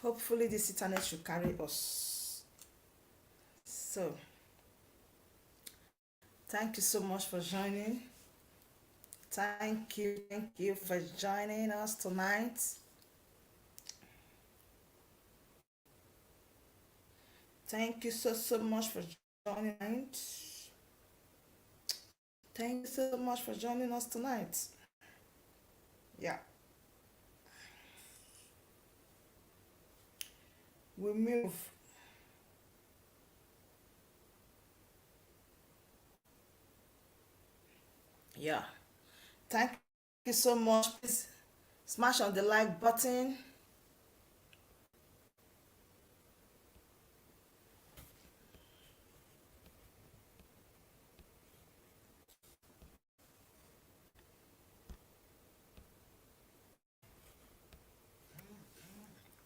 Hopefully this internet should carry us. So thank you so much for joining. Thank you for joining us tonight. Thank you so much for joining tonight. Thank you so much for joining us tonight. Yeah, we move. Yeah, thank you so much. Please smash on the like button.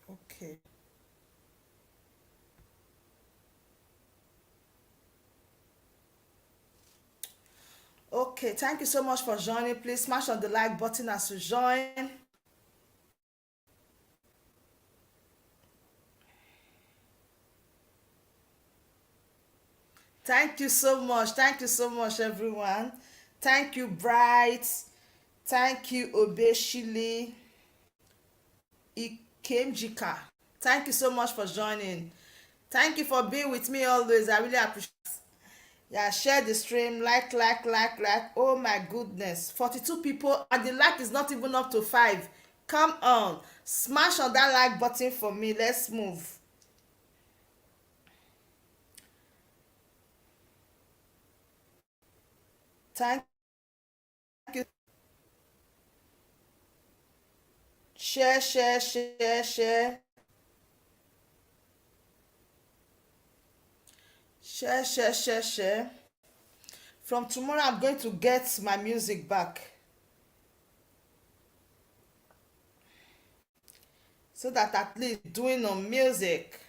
Okay. Okay, thank you so much for joining. Please smash on the like button as you join. Thank you so much. Thank you so much, everyone. Thank you, Bright. Thank you, Obeshili Ikemjika. Thank you so much for joining. Thank you for being with me always. I really appreciate it. Yeah, share the stream, like. Oh my goodness. 42 people, and the like is not even up to 5. Come on. Smash on that like button for me. Let's move. Thank you. Share. Share. From tomorrow, I'm going to get my music back so that at least doing on music.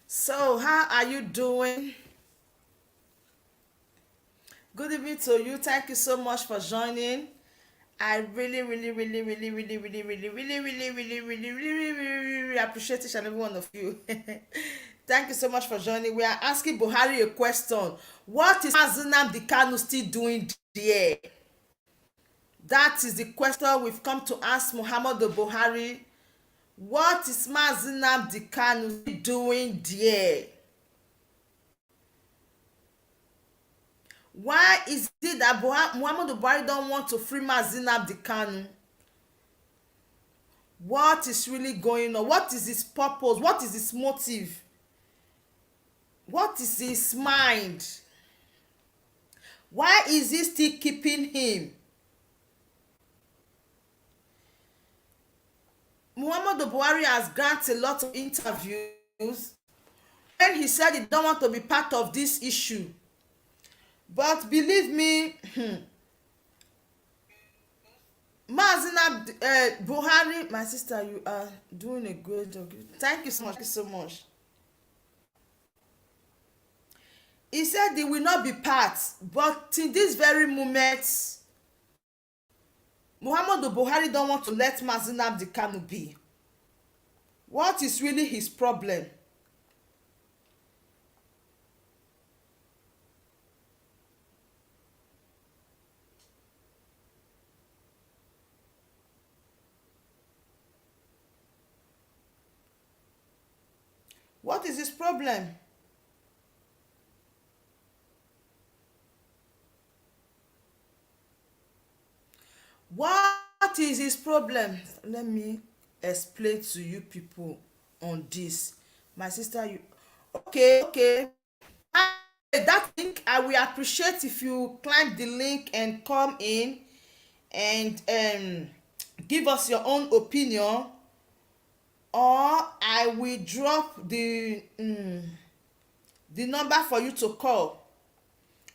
So, how are you doing? Good evening to you. Thank you so much for joining. I really appreciate each and every one of you. Thank you so much for joining. We are asking Buhari a question. What is Mazinam Dikanu still doing there? That is the question we've come to ask Muhammadu Buhari. What is Mazinam Dikanu doing there? Why is it that Muhammadu Buhari don't want to free Mazinam Dikanu? What is really going on? What is his purpose? What is his motive? What is his mind? Why is he still keeping him? Muhammadu Buhari has granted a lot of interviews when he said he don't want to be part of this issue. But believe me, Mazina Buhari, my sister, you are doing a good job. Thank you so much. Thank you so much. He said they will not be part, but in this very moment, Muhammadu Buhari don't want to let Mazinab Kanu be. What is really his problem? What is his problem? What is his problem? Let me explain to you people on this. My sister, you okay. That link, I will appreciate if you climb the link and come in and give us your own opinion, or I will drop the number for you to call.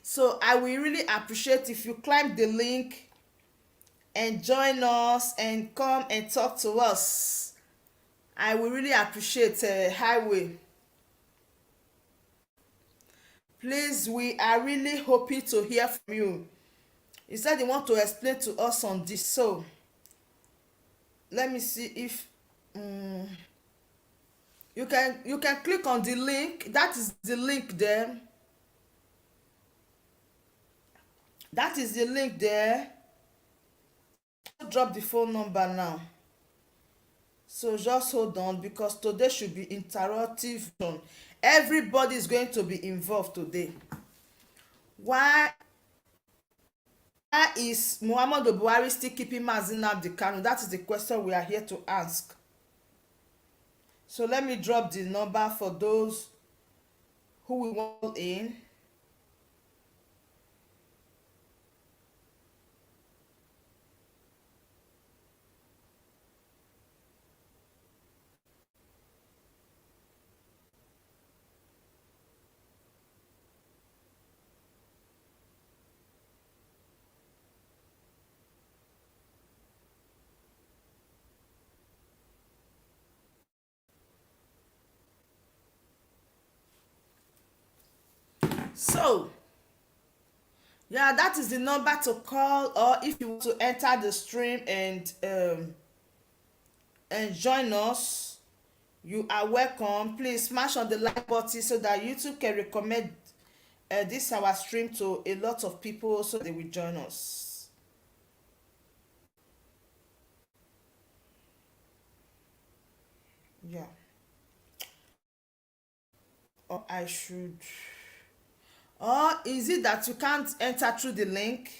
So I will really appreciate if you climb the link and join us and come and talk to us. I will really appreciate Highway. Please, we are really hoping to hear from you. You said you want to explain to us on this, so let me see if you can click on the link. That is the link there. That is the link there. Drop the phone number now. So just hold on because today should be interactive. Everybody is going to be involved today. Why is Muhammadu Buhari still keeping Mazi Nnamdi Kanu? That is the question we are here to ask. So let me drop the number for those who will call in. So yeah, that is the number to call, or if you want to enter the stream and join us, you are welcome. Please smash on the like button so that YouTube can recommend this our stream to a lot of people so they will join us. Yeah. Or I should. Or is it that you can't enter through the link?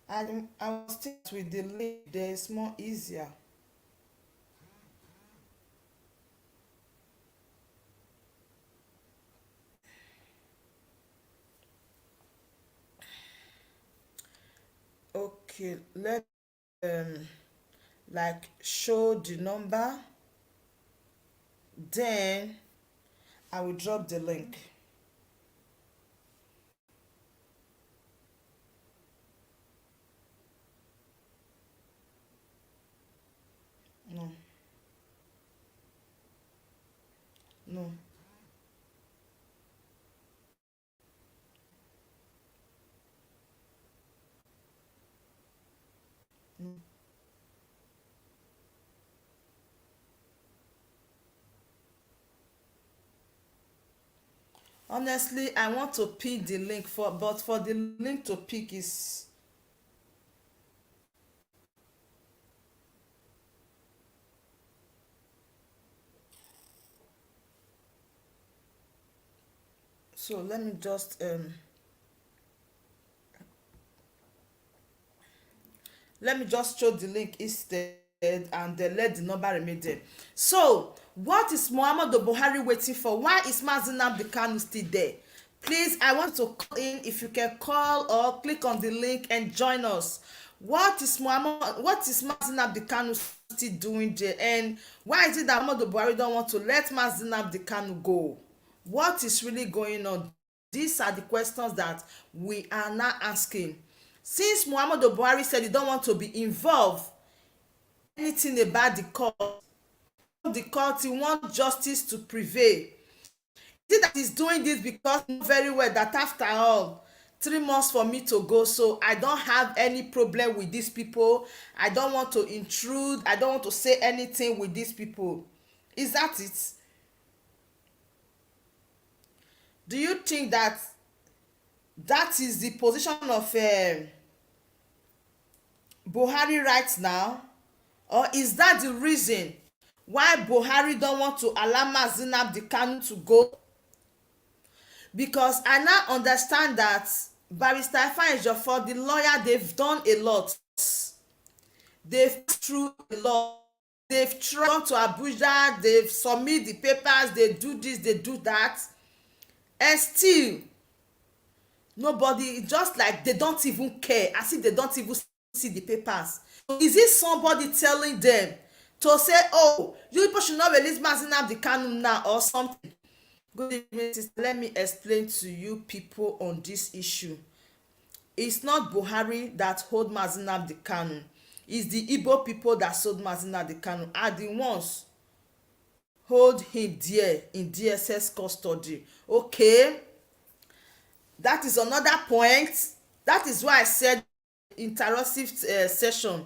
I will stick with the link. There is more easier. Okay, let um like show the number, then I will drop the link. No, no, no. Honestly, I want to pick the link but for the link to pick is, so let me just show the link instead, and then let the number remain there. So what is Muhammadu Buhari waiting for? Why is Mazi Nnamdi Kanu still there? Please, I want to call in. If you can call or click on the link and join us. What is Mazi Nnamdi Kanu still doing there, and why is it that Muhammadu Buhari don't want to let Mazi Nnamdi Kanu go? What is really going on? These are the questions that we are now asking. Since Muhammadu Buhari said he don't want to be involved anything about the court, he wants justice to prevail. Is it that he's doing this because he knows very well that after all 3 months for me to go, so I don't have any problem with these people, I don't want to intrude, I don't want to say anything with these people? Is that it? Do you think that that is the position of Buhari right now, or is that the reason why Buhari don't want to allow Mazi Nnamdi Kanu to go? Because I now understand that Barrister Ifeanyi, the lawyer, they've done a lot. They've passed through a lot. They've gone to Abuja, they've submit the papers, they do this, they do that, and still nobody, just like they don't even care, as if they don't even see the papers. So is it somebody telling them to say, oh, you people should not release Mazi Nnamdi Kanu now or something? Good evening, sister. Let me explain to you people on this issue. It's not Buhari that hold Mazi Nnamdi Kanu. It's the Igbo people that sold Mazi Nnamdi Kanu are the ones hold him there in DSS custody. Okay, that is another point. That is why I said interruptive session.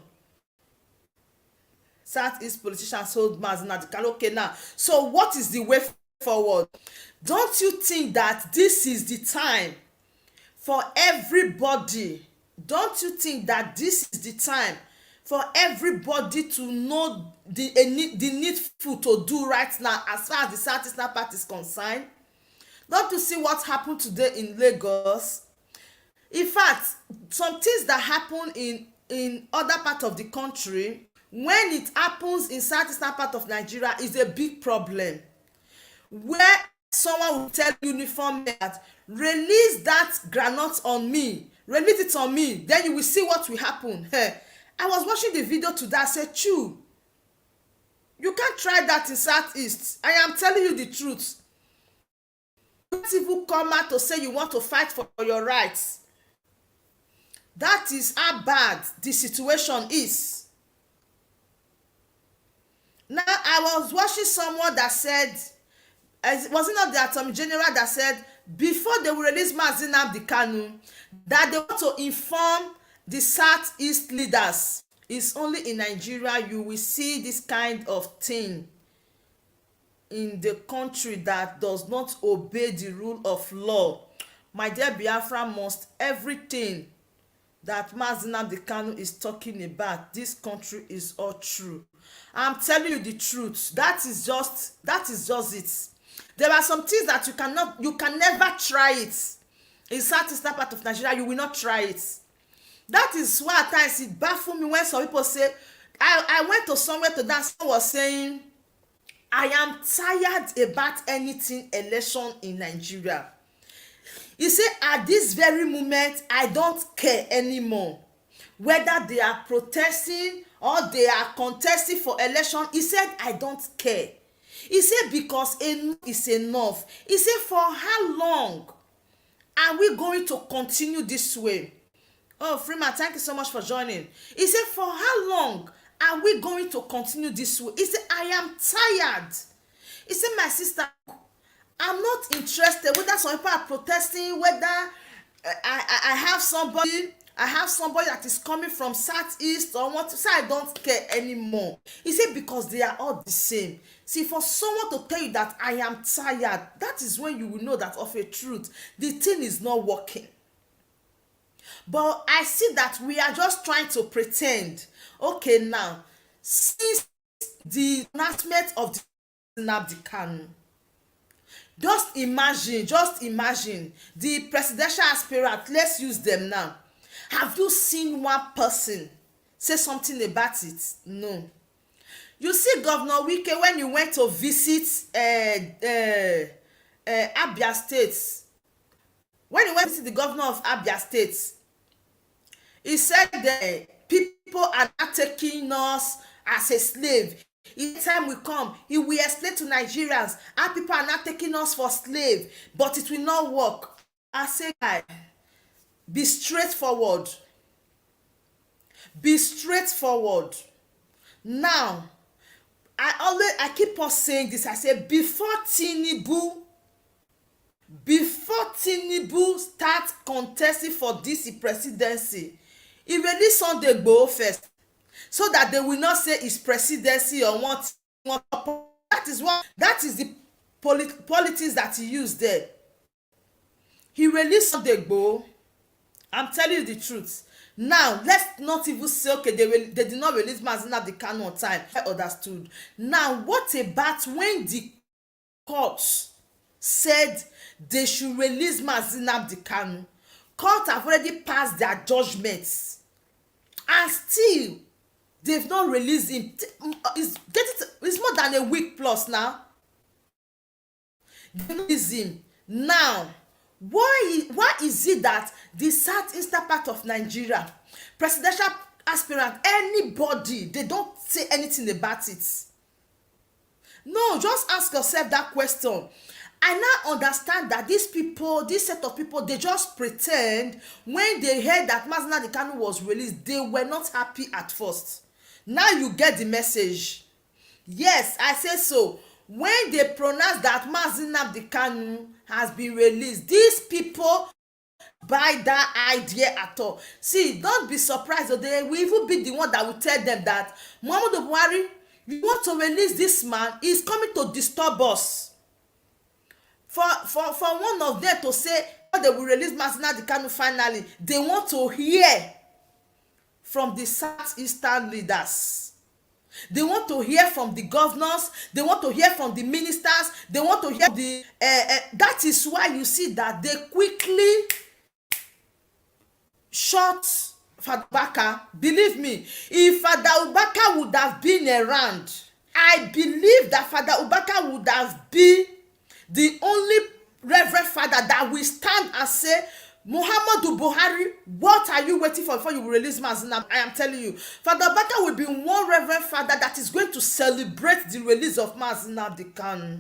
Southeast politicians hold Mazi Nnamdi Kanu. Okay, now, so what is the way forward? Don't you think that this is the time for everybody? Don't you think that this is the time for everybody to know the needful to do right now as far as the Southeastern part is concerned? Don't you see what happened today in Lagos? In fact, some things that happen in other part of the country, when it happens in Southeastern part of Nigeria, is a big problem. Where someone will tell uniform that release that groundnut on me, release it on me, then you will see what will happen. I was watching the video today. I said, "Chew, you can't try that in Southeast. I am telling you the truth. You can't even come out to say you want to fight for your rights." That is how bad the situation is. Now, I was watching someone that said, was it not the Attorney General that said before they will release Mazi Nnamdi Kanu that they want to inform the Southeast leaders? It's only in Nigeria you will see this kind of thing in the country that does not obey the rule of law. My dear Biafra, must everything that Mazi Nnamdi Kanu is talking about, this country is all true. I'm telling you the truth. That is just it. There are some things that you can never try it. In Southeastern part of Nigeria, you will not try it. That is why at times it baffles me when some people say, I went to somewhere to dance, someone was saying, I am tired about anything election in Nigeria. He said, at this very moment, I don't care anymore. Whether they are protesting or they are contesting for election, he said, I don't care. He said, because enough is enough. He said, for how long are we going to continue this way? Oh, Freeman, thank you so much for joining. He said, for how long are we going to continue this way? He said, I am tired. He said, my sister, I'm not interested whether some people are protesting, whether I have somebody that is coming from Southeast or what. So I don't care anymore. He said, because they are all the same. See, for someone to tell you that I am tired, that is when you will know that of a truth, the thing is not working. But I see that we are just trying to pretend. Okay, now, since the announcement of the Nnamdi Kanu, just imagine the presidential aspirant. Let's use them now. Have you seen one person say something about it? No. You see Governor Wike when you went to visit Abia State. When you went to visit the governor of Abia State, he said that people are not taking us as a slave. Each time we come, he will explain to Nigerians how people are not taking us for slave, but it will not work. I say, guy, be straightforward. Be straightforward. Now, I keep on saying this. I say, before Tinubu start contesting for this presidency, he released Sunday Igboho first, so that they will not say it's presidency or what. That is the politics that he used there. He released Sunday Igboho. I'm telling you the truth. Now, let's not even say, okay, they did not release Mazi Nnamdi Kanu on time. I understood. Now, what about when the courts said they should release Mazi Nnamdi Kanu? Court have already passed their judgments, and still they've not released him. It's more than a week plus now. They release him now. Why is it that the southeastern part of Nigeria, presidential aspirant, anybody, they don't say anything about it? No, just ask yourself that question. I now understand that these people, this set of people, they just pretend. When they heard that Mazi Nnamdi Kanu was released, they were not happy at first. Now you get the message. Yes, I say so. When they pronounce that Mazi Nnamdi Kanu has been released, these people buy that idea at all. See, don't be surprised, or they will even be the one that will tell them that Muhammadu Buhari, you want to release this man, he's coming to disturb us. For one of them to say, oh, they will release Mazi Nnamdi Kanu finally, they want to hear from the southeastern leaders. They want to hear from the governors, they want to hear from the ministers, they want to hear the that is why you see that they quickly shot Father Ubaka. Believe me, if Father Ubaka would have been around, I believe that Father Ubaka would have been the only reverend father that will stand and say, Muhammadu Buhari, what are you waiting for before you will release Mazi Nnamdi? I am telling you, Father Ubaka will be one reverend father that is going to celebrate the release of Mazi Nnamdi Kanu.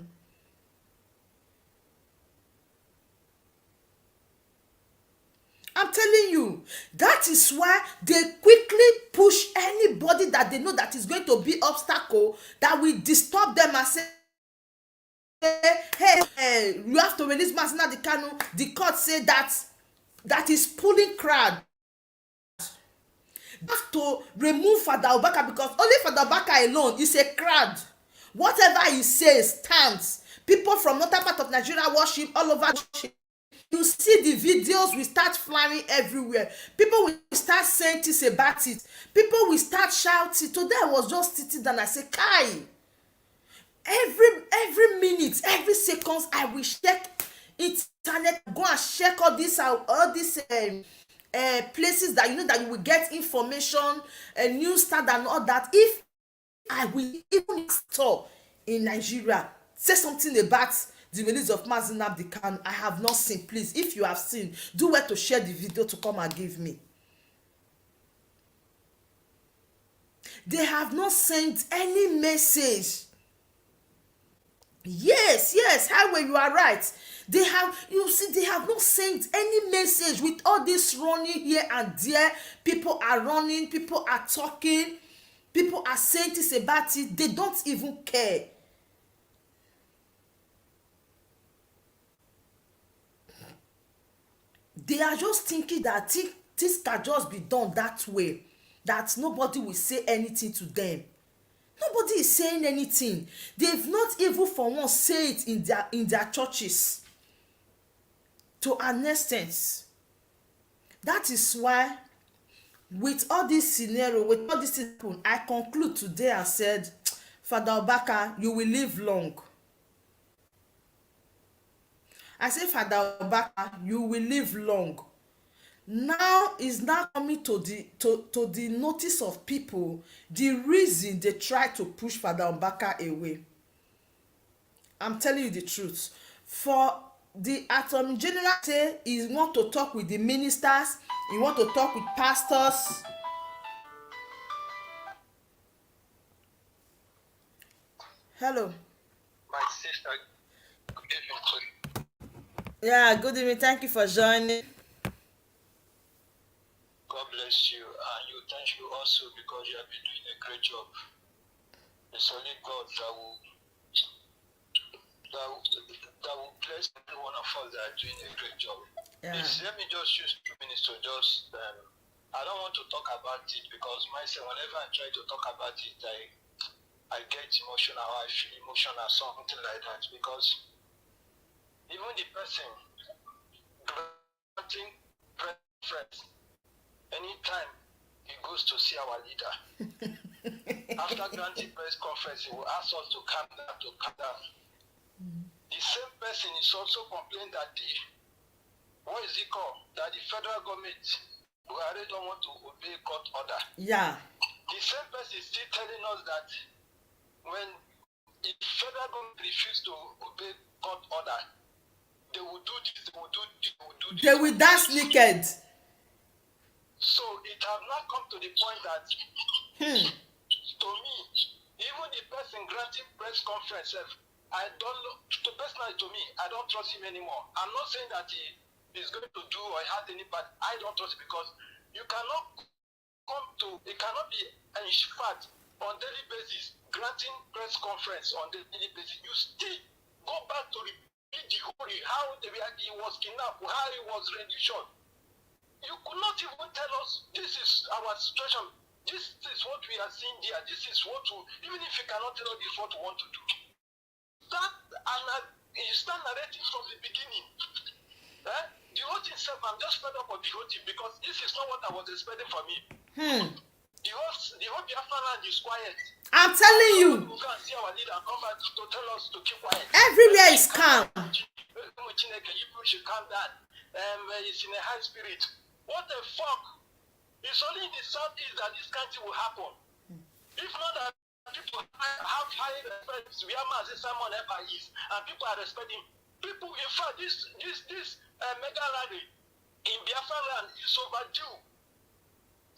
I'm telling you, that is why they quickly push anybody that they know that is going to be obstacle, that will disturb them and say, hey, you have to release Mazi Nnamdi Kanu. The court say that is pulling crowd. You have to remove Father Ubaka because only Father Ubaka alone is a crowd. Whatever he says stands. People from northern part of Nigeria worship, all over worship. You see the videos will start flying everywhere. People will start saying things about it. People will start shouting. Today I was just sitting down and I say, Kai, every minute, every seconds I will check internet, go and check all these places that you know that you will get information, news stand and all that. If I will even store in Nigeria say something about the release of Mazi Nnamdi Kanu, I have not seen. Please, if you have seen, do well to share the video to come and give me. They have not sent any message. Yes, Highway, you are right. They have, you see, they have not sent any message. With all this running here and there, people are running, people are talking, people are saying things about it. They don't even care. They are just thinking that things can just be done that way, that nobody will say anything to them. Nobody is saying anything. They've not even for once say it in their churches. To an extent. That is why, with all this scenario, with all this people, I conclude today and said, Father Ubaka, you will live long. I say, Father Ubaka, you will live long. Now is now coming to the notice of people, the reason they try to push Father Ubaka away. I'm telling you the truth. For the Attorney General say he want to talk with the ministers, he want to talk with pastors. Hello. My sister, good evening. Yeah, good evening. Thank you for joining. God bless you, and thank you also because you have been doing a great job. It's only God that will bless every one of us that are doing a great job. Yeah. Please, let me just use 2 minutes to just. I don't want to talk about it because myself, whenever I try to talk about it, I get emotional. I feel emotional, something like that, because even the person granting preference, anytime he goes to see our leader, after granting press conference, he will ask us to calm down, The same person is also complaining that that the federal government Buhari don't want to obey court order. Yeah. The same person is still telling us that when the federal government refuses to obey court order, they will do this, they will do this, they will do this. They will dance naked. So it has now come to the point that, to me, even the person granting press conference, I don't know. Personally, to me, I don't trust him anymore. I'm not saying that he is going to do or had any, but I don't trust him because you cannot come to, it cannot be in fact on daily basis granting press conference on daily basis. You still go back to repeat the whole how he was kidnapped, how he was renditioned. You could not even tell us this is our situation. This is what we are seeing there. This is what we, even if you cannot tell us this is what we want to do. That and you start narrating from the beginning. The whole thing itself, I'm just fed up of the whole thing because this is not what I was expecting from him. The whole Biafra land is quiet. I'm telling you. We go and see our leader and come back to tell us to keep quiet. Everywhere is calm. You should calm down. It's in a high spirit. What the fuck? It's only in the southeast that this country will happen. If not that people have high respect, we are as someone ever is, and people are respecting. People, in fact, this mega rally in Biafra land is overdue.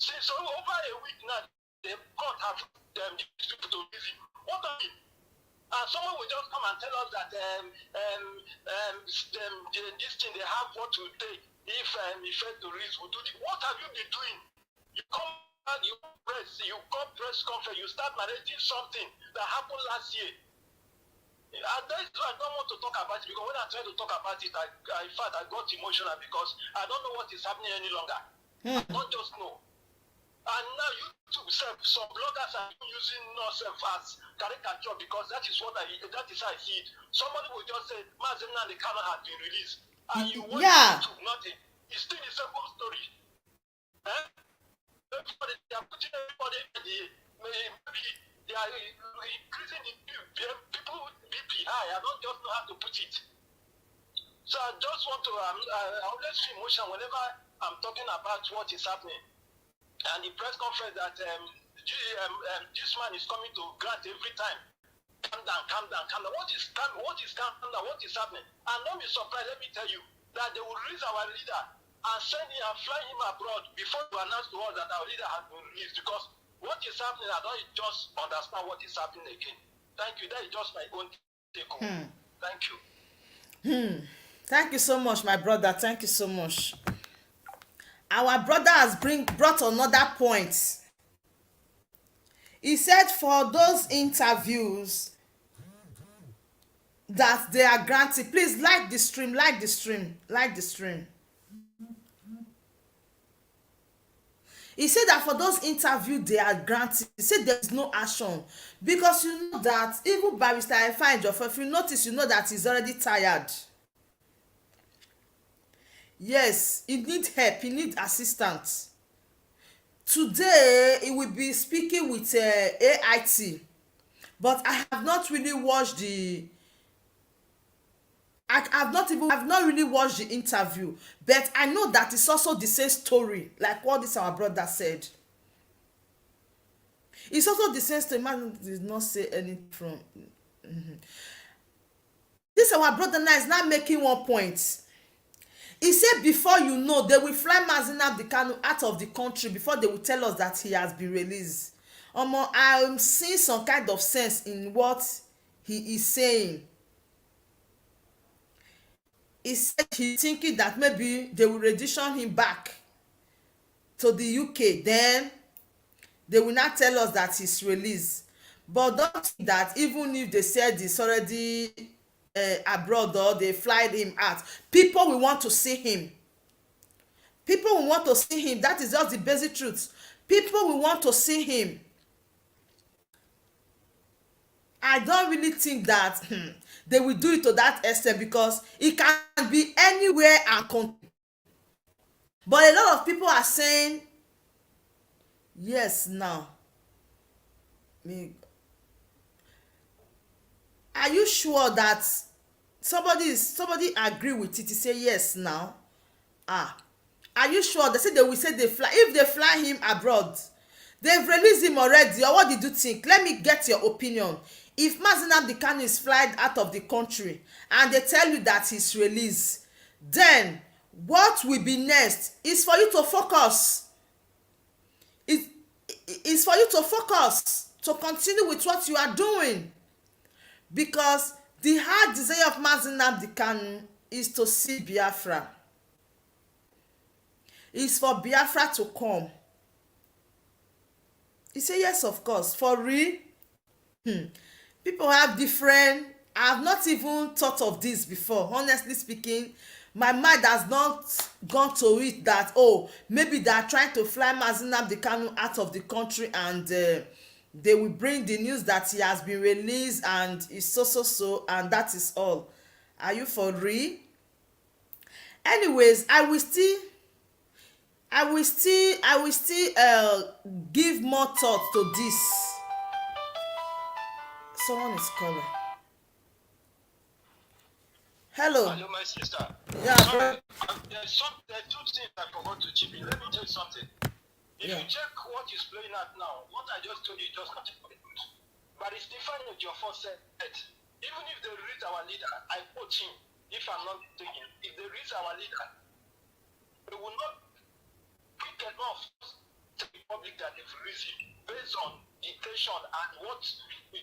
Since over a week now, they can't have these people to visit. What I mean? And someone will just come and tell us that this thing they have what to take if fail to reach will do it. What have you been doing? You come and you press conference, you start narrating something that happened last year. And that's why I don't want to talk about it because when I try to talk about it, in fact I got emotional because I don't know what is happening any longer. I don't just know. And now YouTube self, some bloggers are using self as caricature because that is how I see it. Somebody will just say, Mazemna the camera has been released. And you want YouTube nothing. It's still the same story. They are putting everybody maybe they are increasing the people BP high. I don't just know how to put it. So I just want to I always feel emotional whenever I'm talking about what is happening. And the press conference that this man is coming to grant every time. Calm down, calm down, calm down. What is calm down? What is happening? And don't be surprised, let me tell you, that they will release our leader and send him and fly him abroad before to announce to us that our leader has been released. Because what is happening, I don't just understand what is happening again. Thank you. That is just my own take home. Thank you. Thank you so much, my brother. Thank you so much. Our brother has brought another point. He said for those interviews that they are granted, please like the stream. He said that for those interviews they are granted, he said there is no action because you know that even Barrister Effa Ejiofor, if you notice, you know that he's already tired. Yes, he need help, he need assistance. Today he will be speaking with AIT, but I have not really watched the I've not really watched the interview, but I know that it's also the same story like what this our brother said. It's also the same story. Man did not say anything from this our brother now is not making one point. He said before you know they will fly Mazi Nnamdi Kanu out of the country before they will tell us that he has been released. I'm seeing some kind of sense in what he is saying. He said he's thinking that maybe they will rendition him back to the UK, then they will not tell us that he's released. But don't think that even if they said he's already abroad or they fly him out, people will want to see him. People will want to see him. That is just the basic truth. People will want to see him. I don't really think that they will do it to that extent because it can be anywhere and country. But a lot of people are saying yes now. Are you sure that somebody agree with it to say yes now? Are you sure? They say they will say they fly. If they fly him abroad, they've released him already. Or what did you think? Let me get your opinion. If Mazi Nnamdi Kanu is flied out of the country and they tell you that he's released, then what will be next is for you to focus. It's for you to focus, to continue with what you are doing. Because The heart desire of Mazi Nnamdi Kanu is to see Biafra. Is for Biafra to come. He say yes, of course. For real. People have different. I have not even thought of this before. Honestly speaking, my mind has not gone to it that, oh, maybe they are trying to fly Mazi Nnamdi Kanu out of the country, and they will bring the news that he has been released and is so, and that is all. Are you for real? Anyways, I will still give more thought to this. Someone is calling. Hello. Hello, my sister. Yeah, Sorry, there are two things I forgot to chip in. Let me tell you something. If Yeah. you check what is playing out now, what I just told you just got it. But it's different with your first set. Even if they release our leader, I quote him, if I'm not mistaken, if they release our leader, they will not quick enough to the public that they've released him based on the tension and what we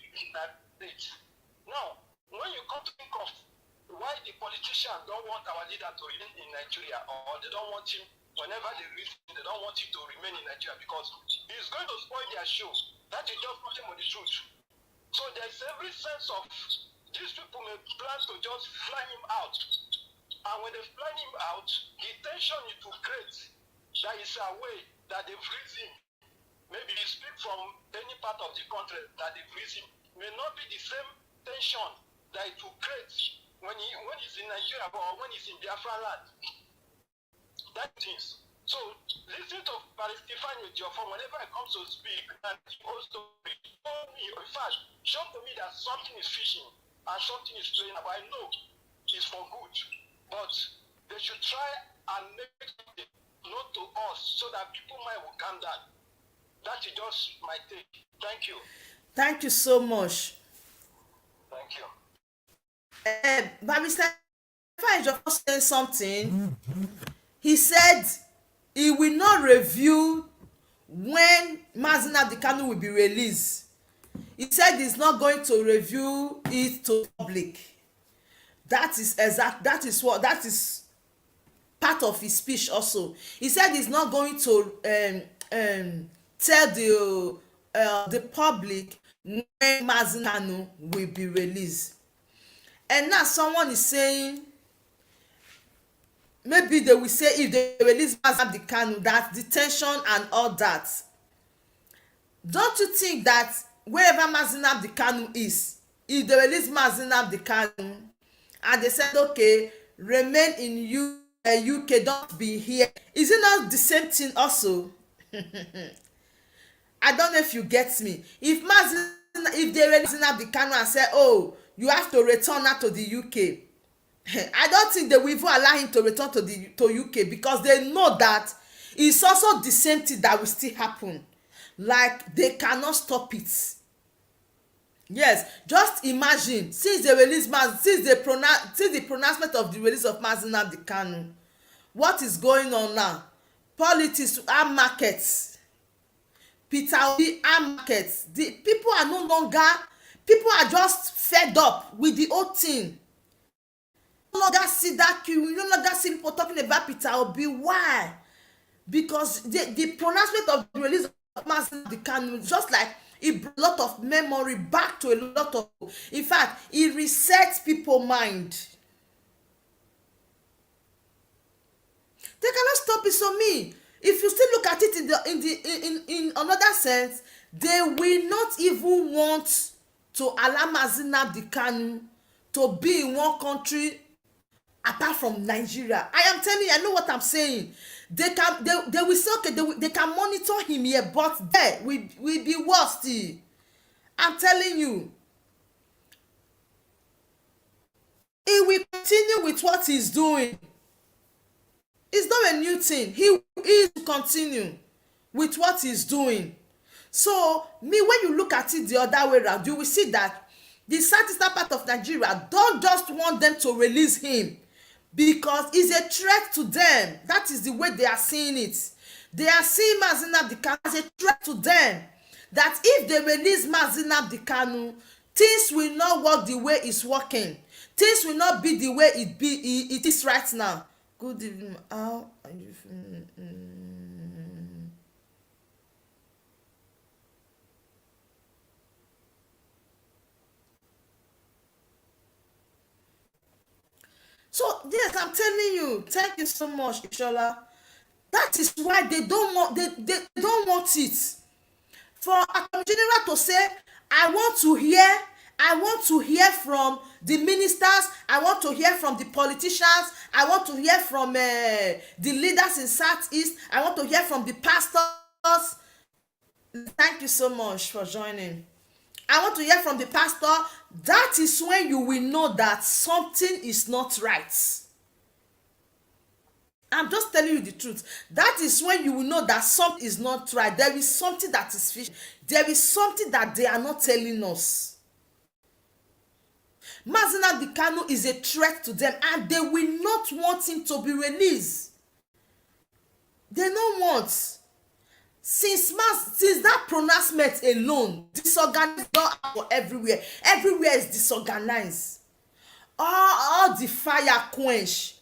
did. Now, when you come to think of why the politicians don't want our leader to remain in Nigeria, or they don't want him, whenever they release him, they don't want him to remain in Nigeria because he's going to spoil their show. That is just nothing but the truth. So there's every sense of these people may plan to just fly him out. And when they fly him out, the tension it will create, that is a way that they've released him. Maybe he speak from any part of the country that they've released him, may not be the same tension that it will create when he's in Nigeria or when he's in Biafra land. That is. So listen to Palestine with your phone whenever I come to speak, and he also show me, in fact, show to me that something is fishing and something is playing up. I know it's for good, but they should try and make it known to us so that people might will calm down. That is just my take. Thank you. Thank you so much. Thank you. Barrister Fine just said something. He said he will not review when Mazi Nnamdi Kanu will be released. He said he's not going to review it to public. That is part of his speech also. He said he's not going to tell the public when Mazi Kanu will be released. And now someone is saying maybe they will say if they release Mazi Nnamdi Kanu that detention and all that. Don't you think that wherever Mazi Nnamdi Kanu is, if they release Mazi Nnamdi Kanu and they said okay, remain in UK, don't be here, is it not the same thing also? I don't know if you get me. If they release Nnamdi Kanu and say oh, you have to return now to the UK, I don't think they will even allow him to return to UK because they know that it's also the same thing that will still happen. Like they cannot stop it. Yes, just imagine since the pronouncement of the release of Mazi Nnamdi Kanu, what is going on now? Politics and markets. Peter Obi and markets. The people are no longer. People are just fed up with the whole thing. No longer see that queue. We no longer see people talking about Peter Obi. Why? Because the pronouncement of the release of Mazi Nnamdi Kanu just like it brought a lot of memory back to a lot of. In fact, it resets people's mind. They cannot stop it. So me, if you still look at it in another sense, they will not even want to allow Mazi Nnamdi Kanu to be in one country apart from Nigeria. I am telling you, I know what I'm saying. They will say okay, they can monitor him here, but there will be worse still. I'm telling you. He will continue with what he's doing. It's not a new thing. He will continue with what he's doing. So me, when you look at it the other way around, you will see that the southeastern part of Nigeria don't just want them to release him because it's a threat to them. That is the way they are seeing it. They are seeing Mazi Nnamdi Kanu as a threat to them. That if they release Mazi Nnamdi Kanu, things will not work the way it's working. Things will not be the way it is right now. Good evening. How are you feeling? So yes, I'm telling you, thank you so much, Ishola. That is why they don't want, they don't want it. For Attorney General to say, I want to hear from the ministers, I want to hear from the politicians, I want to hear from the leaders in Southeast, I want to hear from the pastors. Thank you so much for joining. I want to hear from the pastor. That is when you will know that something is not right. I'm just telling you the truth. That is when you will know that something is not right. There is something that is fishy. There is something that they are not telling us. Mazina Dikano is a threat to them, and they will not want him to be released. They don't want. Since that pronouncement alone, disorganized not for everywhere. Everywhere is disorganized. All the fire quench.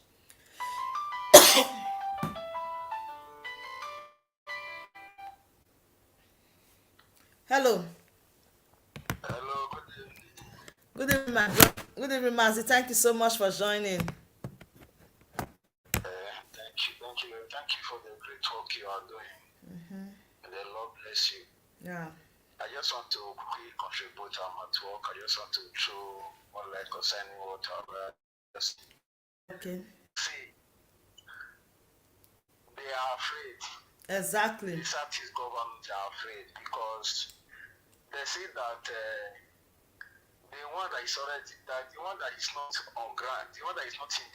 Hello. Hello, good evening. Good evening, my good evening, Mazi. Thank you so much for joining. Thank you for the great work you are doing. And the Lord bless you. Yeah. I just want to quickly contribute. I'm at work. I just want to throw one light concerning what just Okay. see. They are afraid. Exactly. The Southeast government are afraid because they say that the one that is already the one that is not on ground, the one that is not in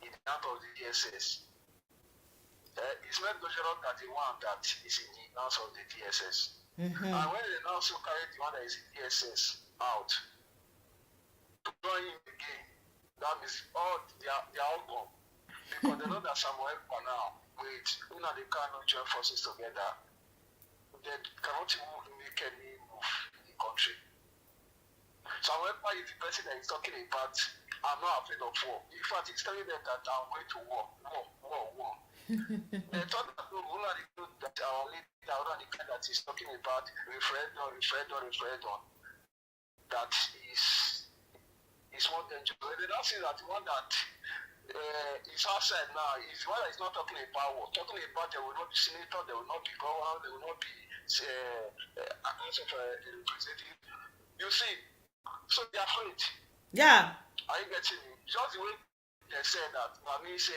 the hand of the DSS, it's not Dojero that the one that is in the hands of the DSS. And when they now also carry the one that is in DSS out to join him again, that means they are all gone. Because they know that Samuel for now, with they cannot join forces together, they cannot even make any move in the country. Samuel is the person that is talking about, I'm not afraid of war. In fact, he's telling them that I'm going to war. They thought that that our leader, the guy that is talking about referendum, that is more dangerous. They don't see that the one that is outside now is the one that is not talking about war. Talking about there will not be senator, there will not be governor, there will not be House of Representative. You see, so they are afraid. Yeah. Are you getting me? Just the way they say that Mami say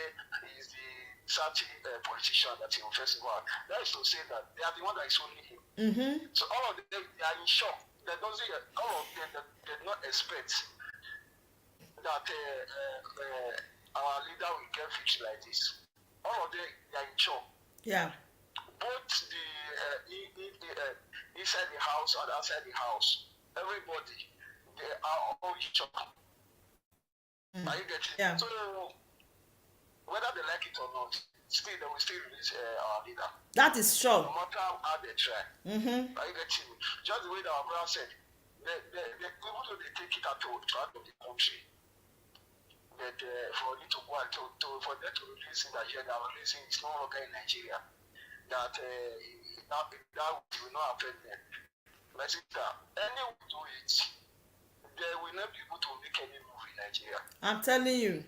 is the Sati politician that he refers to. That is to say that they are the one that is holding him. So all of them, they are in shock. They doesn't, all of them, they do not expect that our leader will get victory like this. All of them, they are in shock. Yeah. Both the inside the house and outside the house, everybody, they are all in shock. Are you getting? Yeah. So whether they like it or not, still they will still release our leader. That is sure. No matter how they try. Are you getting? Just the way that our brother said, even though they take it out of the country, that for it to go out for them to release it that they are releasing it's no longer in Nigeria. That that will not affect them. My sister, any will do it, they will not be able to make any move in Nigeria. I'm telling you.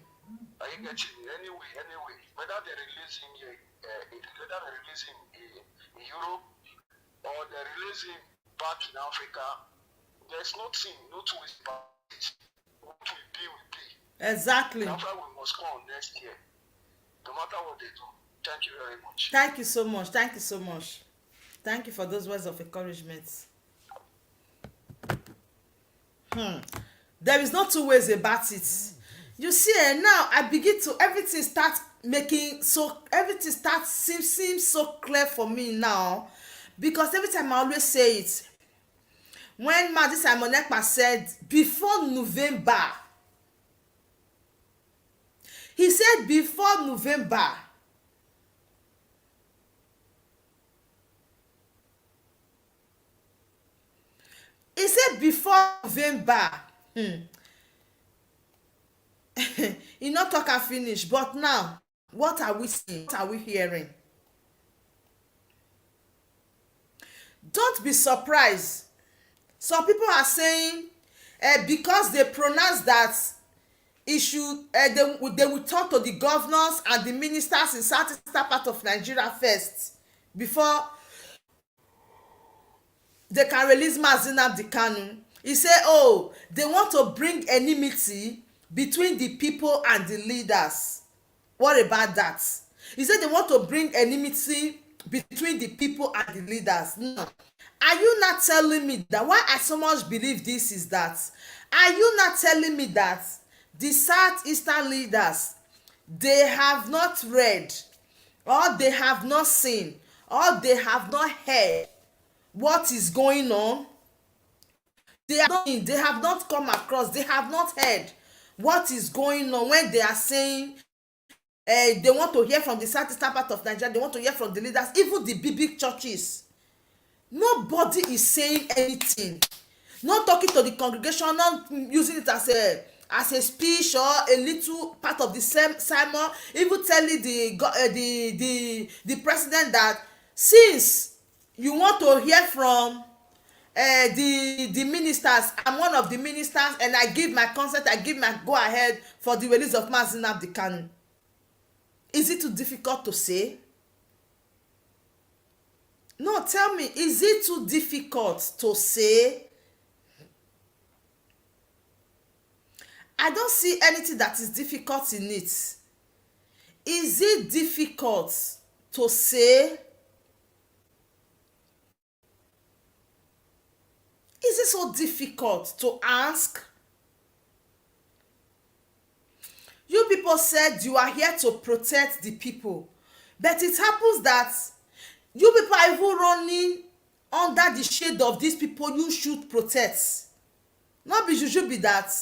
Are you getting me? Anyway, whether they release him in Europe or they release him back in Africa, there's no two ways about it. What will be. Exactly. That's why we must come on next year, no matter what they do. Thank you very much. Thank you so much. Thank you so much. Thank you for those words of encouragement. There is no two ways about it. You see, now I begin to everything starts seems so clear for me now, because every time I always say it. When Mazi Simon Ekpa said before November, he said before November. He said before November, e no talk am finish, but now what are we seeing, what are we hearing? Don't be surprised. Some people are saying because they pronounce that it should they will talk to the governors and the ministers in southeastern part of Nigeria first before they can release Mazi Nnamdi Kanu. He say, oh, they want to bring enmity between the people and the leaders. What about that? He said they want to bring enmity between the people and the leaders. No. Are you not telling me that why I so much believe this is that? Are you not telling me that the southeastern leaders, they have not read, or they have not seen, or they have not heard what is going on? They have not come across, they have not heard what is going on when they are saying they want to hear from the southeastern part of Nigeria, they want to hear from the leaders, even the big churches. Nobody is saying anything, not talking to the congregation, not using it as a speech or a little part of the sermon, even telling the president that since you want to hear from the ministers, I'm one of the ministers and I give my consent, I give my go ahead for the release of Mazi Nnamdi Kanu. Is it too difficult to say? No, tell me, is it too difficult to say? I don't see anything that is difficult in it. Is it difficult to say? Is it so difficult to ask? You people said you are here to protect the people, but it happens that you people are even running under the shade of these people you should protect. Not be you should be that.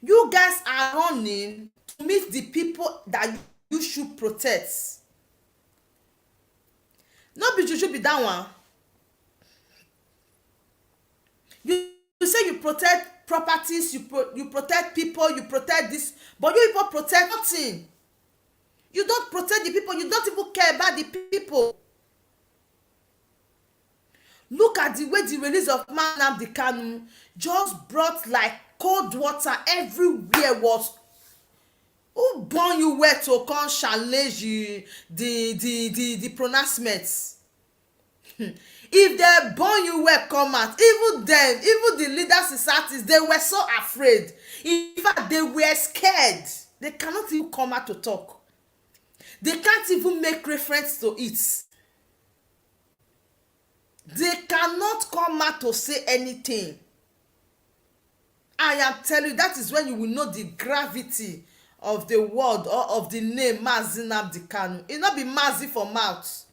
You guys are running to meet the people that you should protect. Not be you should be that one. You say you protect properties, you protect people, you protect this, but you people protect nothing. You don't protect the people, you don't even care about the people. Look at the way the release of Mazi Nnamdi Kanu just brought like cold water everywhere. Was who born you where to come challenge you the pronouncements? If they born you where come out, even then, even the leaders in Southeast, they were so afraid. In fact, they were scared. They cannot even come out to talk. They can't even make reference to it. They cannot come out to say anything. I am telling you, that is when you will know the gravity of the word or of the name Mazi Nnamdi Kanu. It not be Mazi for mouth.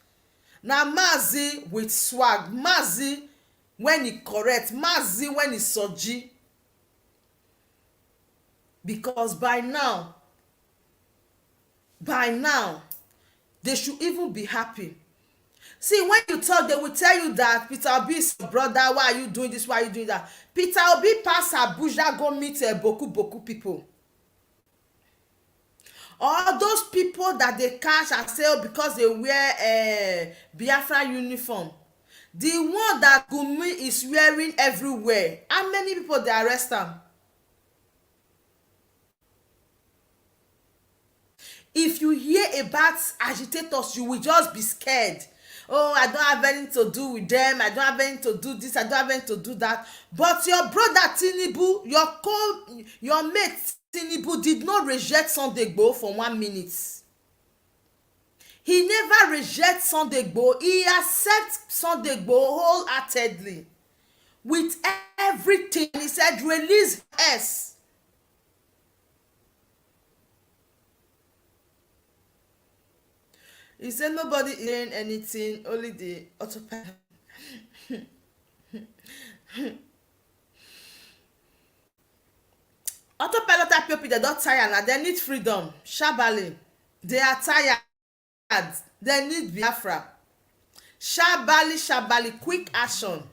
Now Mazi with swag, Mazi when he correct, Mazi when he soji. Because by now, they should even be happy. See, when you talk, they will tell you that Peter Obi is your brother. Why are you doing this? Why are you doing that? Peter Obi pass Abuja, go meet boku people. All those people that they catch and sell because they wear Biafra uniform. The one that Gumi is wearing everywhere. How many people they arrest them? If you hear about agitators, you will just be scared. Oh, I don't have anything to do with them. I don't have anything to do this. I don't have anything to do that. But your brother Tinubu, your mate Tinubu did not reject Sunday Igboho for 1 minute. He never rejects Sunday Igboho. He accepts Sunday Igboho wholeheartedly with everything. He said, release us. He said nobody is hearing anything, only the autopilot. Autopilot people, they don't tire now. They need freedom. Shabali. They are tired. They need Biafra. Shabali, quick action.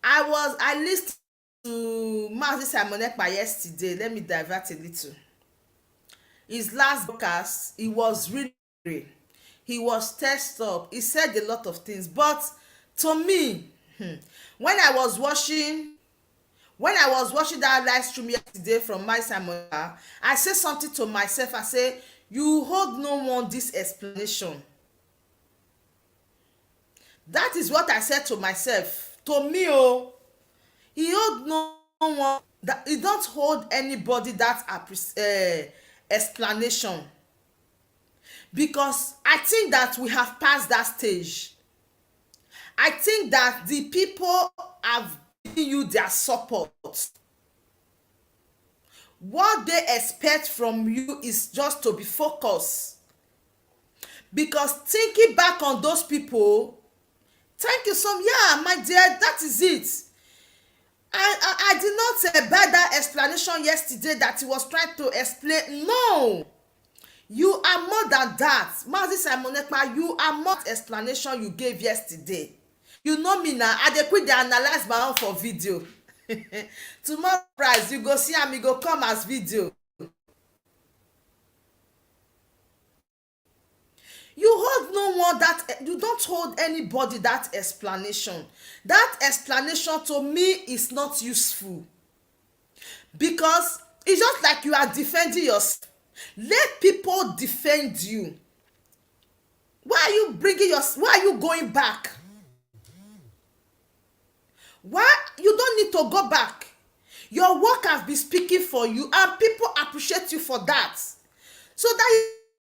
I listened to Mazi Simon Ekpa yesterday. Let me divert a little. His last broadcast, he was really angry. He was tensed up. He said a lot of things. But to me, when I was watching that live stream yesterday from my Simon, I said something to myself. I say, you hold no one this explanation. That is what I said to myself. To me, oh, he hold no one that he don't hold anybody that explanation, because I think that we have passed that stage. I think that the people have given you their support. What they expect from you is just to be focused, because thinking back on those people, thank you so much. Yeah, my dear, that is it. I did not buy that explanation yesterday that he was trying to explain. No, you are more than that. Mazi Simon Ekpa, you are more explanation you gave yesterday. You know me now, I dey quick dey analyse my own for video. Tomorrow price you go see am, e go come as video. You hold no one that, you don't hold anybody that explanation. That explanation to me is not useful, because it's just like you are defending yourself. Let people defend you. Why are you going back? Why you don't need to go back? Your work has been speaking for you, and people appreciate you for that. So that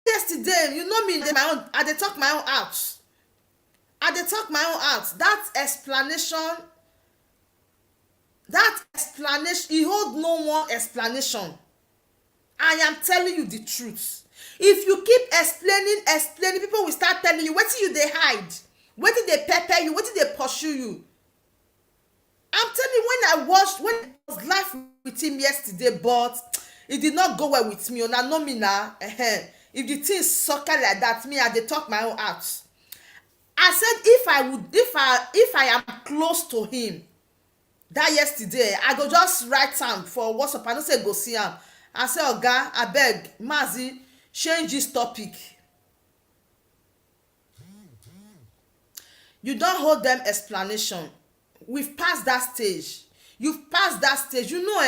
yesterday, you know me, my own, I dey talk my own out. That explanation, he hold no one explanation. I am telling you the truth. If you keep explaining, people will start telling you wetin you dey hide, wetin dey pepper you, wetin dey pursue you. I'm telling you, when I was live with him yesterday, but it did not go well with me. Una know me now. If the thing sucker like that, me, I dey talk my own out. I said if I am close to him, that yesterday, I go just write am for WhatsApp. I no say go see am. I say, Oga, abeg, Mazi, change this topic. You don hold them explanation. We've passed that stage. You've passed that stage. You know,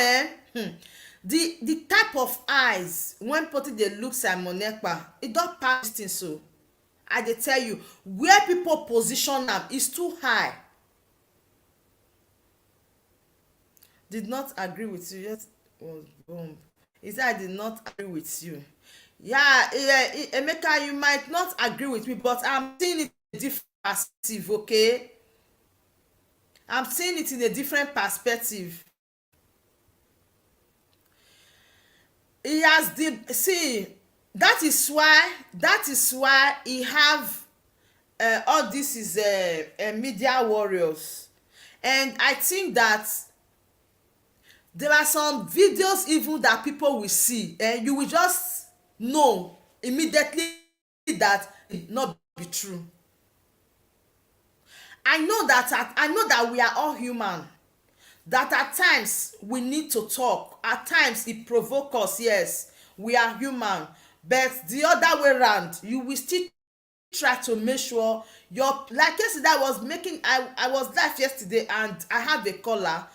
the type of eyes when people dey look Simon Ekpa, e don pass this thing. So I dey tell you, where people position am is too high. Did not agree with you yet was bomb. He said I did not agree with you. Yeah, Emeka, you might not agree with me, but I'm seeing it in a different perspective, okay? I'm seeing it in a different perspective. He has the see, that is why he have all this is media warriors. And I think that there are some videos even that people will see, and you will just know immediately that it not be true. I know that we are all human, that at times we need to talk, at times it provoke us. Yes, we are human, but the other way around, you will still try to make sure your, like yesterday I was live yesterday, and I had the caller.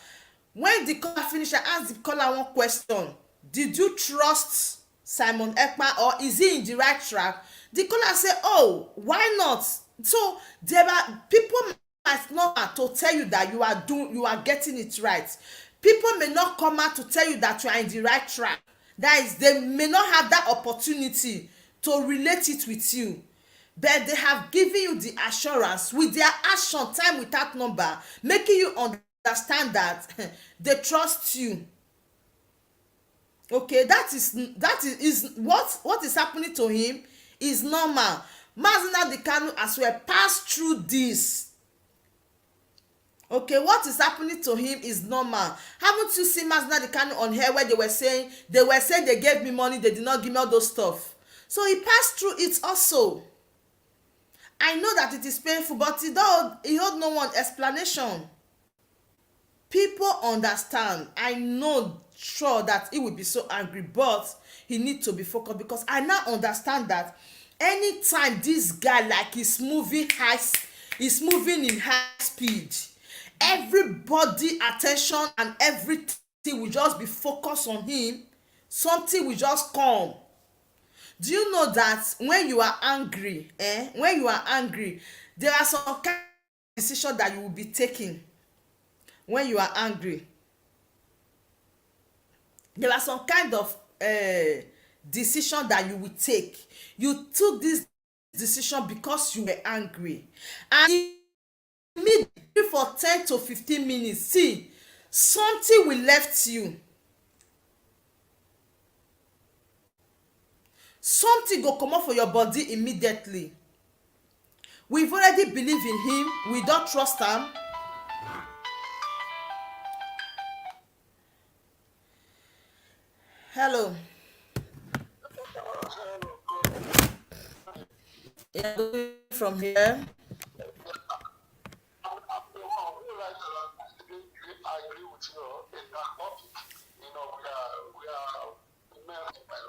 When the caller finish, I asked the caller one question: did you trust Simon Ekpa, or is he in the right track? The caller say, oh, why not? So there are people might not have to tell you that you are getting it right. People may not come out to tell you that you are in the right track. That is, they may not have that opportunity to relate it with you, but they have given you the assurance with their action, time without number, making you understand that they trust you. Okay, that is what is happening to him is normal. Mazi Nnamdi Kanu as well passed through this. Okay, what is happening to him is normal. Haven't you seen Mazi Nnamdi Kanu on here where they were saying they gave me money, they did not give me all those stuff? So he passed through it also. I know that it is painful, but he hold no one explanation. People understand. I know sure that he will be so angry, but he need to be focused, because I now understand that anytime this guy like he's moving in high speed, everybody attention and everything will just be focused on him. Something will just come. Do you know that when you are angry, when you are angry, there are some kind of decision that you will be taking. When you are angry, there are some kind of decision that you will take. You took this decision because you were angry, and immediately for 10 to 15 minutes, see, something will left you. Something go comot for your body immediately. We've already believe in him, we don trust am. Hello. Yeah, going from here. I agree with you in that topic. We are men of men.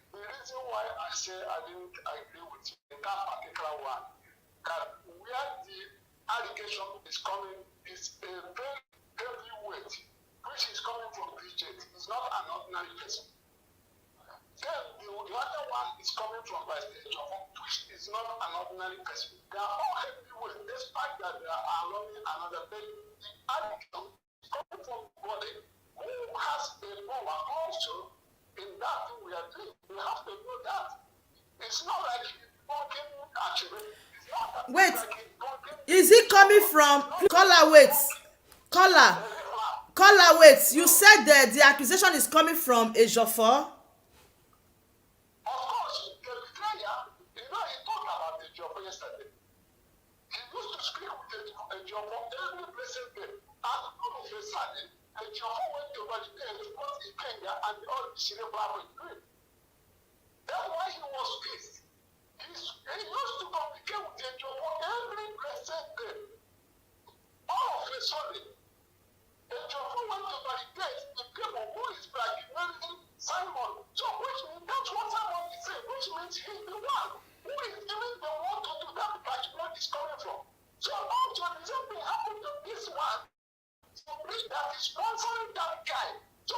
The reason why I say I didn't agree with you in that particular one, that where the allegation is coming is a very heavy weight, which is coming from BJ. It's not an ordinary person. Then the other one is coming from by stage of which is not an ordinary person. They are all heavyweight, despite that they are running another thing. The addiction is coming from body who has a power also in that thing we are doing. We have to know that. It's not like he's working actually. It's not that Wait, like he's working. is he coming from caller? Wait, caller, wait, you said that the accusation is coming from Ejiofor. Of course, the betrayer, he talked about the job yesterday. He used to speak with a job every blessed day. And all of a sudden, a job went over the day to what he came here and all the cerebral was doing. That's why he was pissed. He used to communicate with a job every blessed day. All of a sudden, a job went over the day, the people who is blackmailing Simon. So which means that's what Simon is saying, which means he's the one who is giving the one to do that blackmail is coming from. So also the same thing happened to this one. So that is sponsoring that guy. So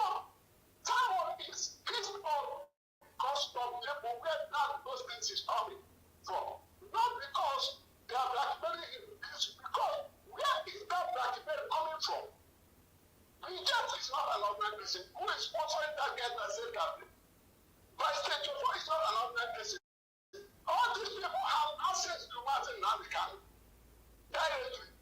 Simon is pissed off because of people where that those things is coming from. Not because they are blackmailing him, it's because where is that blackmail coming from? Reject is not an ordinary person who is sponsoring that guy that said that. Vice Chancellor is not an ordinary person. All these people have access to Martin Nandikan directly.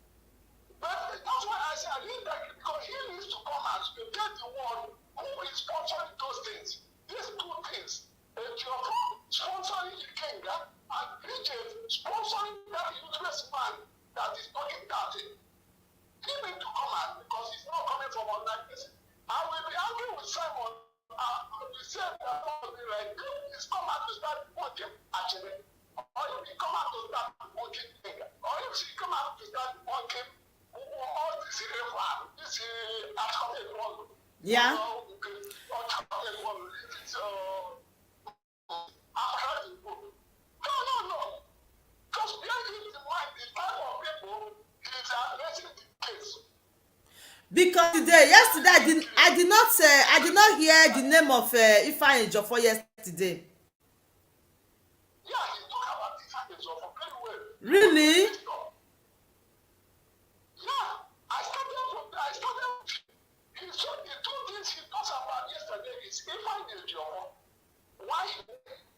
But that's why I say I need that because he needs to come out to get the one who is sponsoring those things. These two things. A job sponsoring Ikenga and Bridget sponsoring that useless man that is talking that thing. He need to come out because he's not coming from ordinary person. I will be arguing with Simon. We said that probably like he's come out to start working actually. Or if he come out to start working thing. Or if he come out to start working all this Yeah. No. Just bear in mind the type of people he's addressing the case. Because yesterday I did not hear the name of Ifeanyi Ejiofor yesterday. Yeah, he talked about the fact of very well. Really? Yeah, I started he said the two things he talks about yesterday is Ifeanyi Ejiofor. Why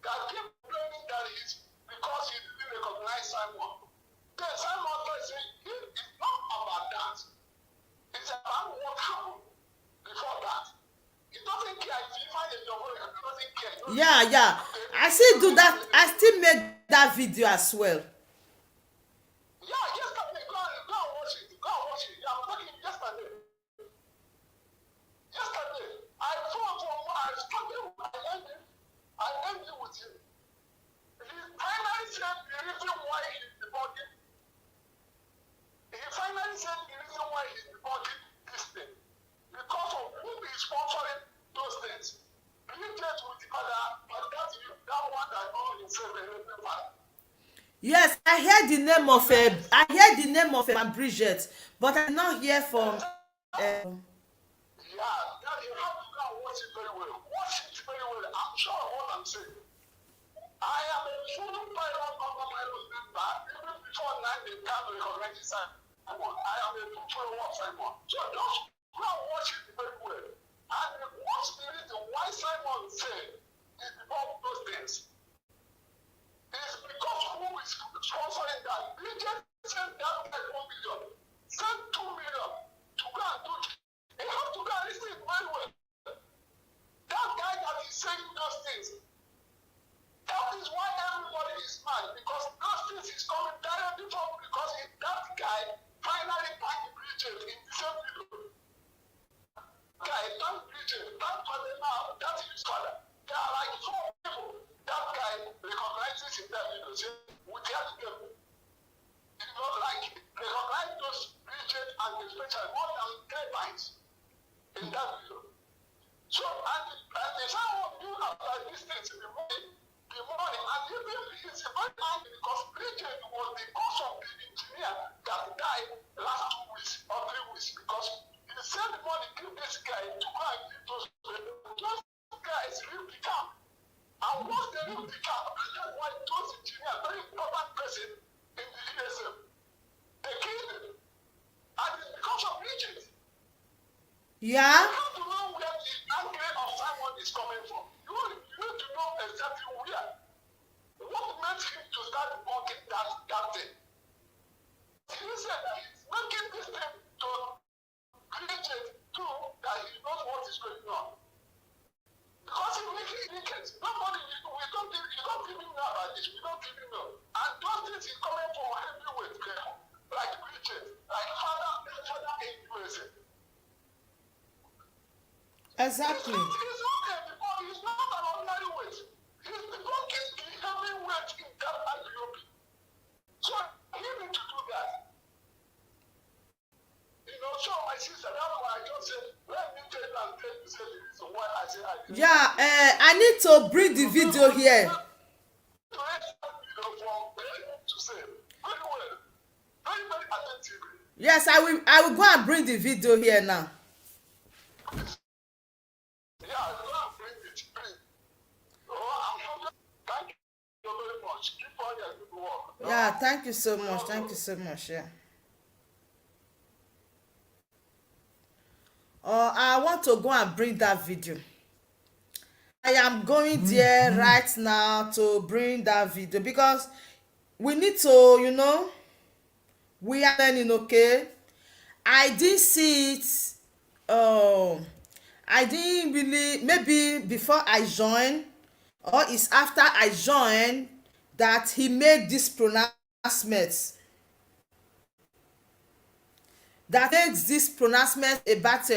that keep complaining that he's because he didn't recognize Simon. Then Simon said it's not about that. It's about what happened before that. He doesn't care if Ifeanyi Ejiofor doesn't care. Yeah. I still do that. I still made that video as well. Yeah, yesterday, go and watch it. Yeah, I'm talking yesterday. Yesterday, I ended with him. He finally said the reason why he's deported. He finally said the reason why he's deported this day. Yes, I heard the name of I heard the name of Bridget, but I did not hear from uh, Yeah, that you have to go and watch it very well. Watch it very well. I'm sure of what I'm saying. I am a full pilot of my member. Even before now, they can't recognize Simon. I am a full follower of Simon. So just go and watch it very well. And watch the reason why Simon said is because those things. It's because who is sponsoring that? They just send that guy 1 million. Send 2 million to go and do it. You have to go and listen very well. That guy that is saying those things, that is why everybody is mad, because those things is coming directly from, because that guy finally thanked Bridget in the same video. Guy thanked Bridget, thanked Padema, that is his father. There are like 4 people. That guy recognizes in that video, say, we tell them, you know, like, recognize those Bridget and especially more than 10 times in that video. So, and the someone knew after these things in the morning, and even it's very angry because Bridget was the cause of the engineer that died last 2 weeks or 3 weeks, because he sent money to this guy to go and give those guys leave the camp. And once they leave the camp, that's why those engineers, very important person in the ESM, they killed him. And it's because of Bridget. yeah. You have to know where the anger of someone is coming from. You need to know exactly where. What made him to start working that thing? He said that he's making this thing to create it too, that he knows what is going on. Because he making it, nobody, we don't even know about this, we don't even know. And those things is coming from heavyweight people, like Bridget, like father in USA. Exactly. He's not anymore. He's not an ordinary weight. He's the longest heavy weight in that IPOP. So he need to do that. You know, so my sister, that's why I just said, let me tell you and tell you, say the reason why I say I did. Yeah, I need to bring the video here. To from to say, very well, very, very attentively. Yes, I will go and bring the video here now. Yeah, go and bring it, please. Oh, thank you very much. Keep on your good work. Yeah, thank you so much. Thank you so much. Yeah. I want to go and bring that video. I am going there right now to bring that video because we need to, we are learning, okay? I didn't see it. I didn't really, maybe before I joined, or it's after I joined that he made this pronouncement. That makes this pronouncement about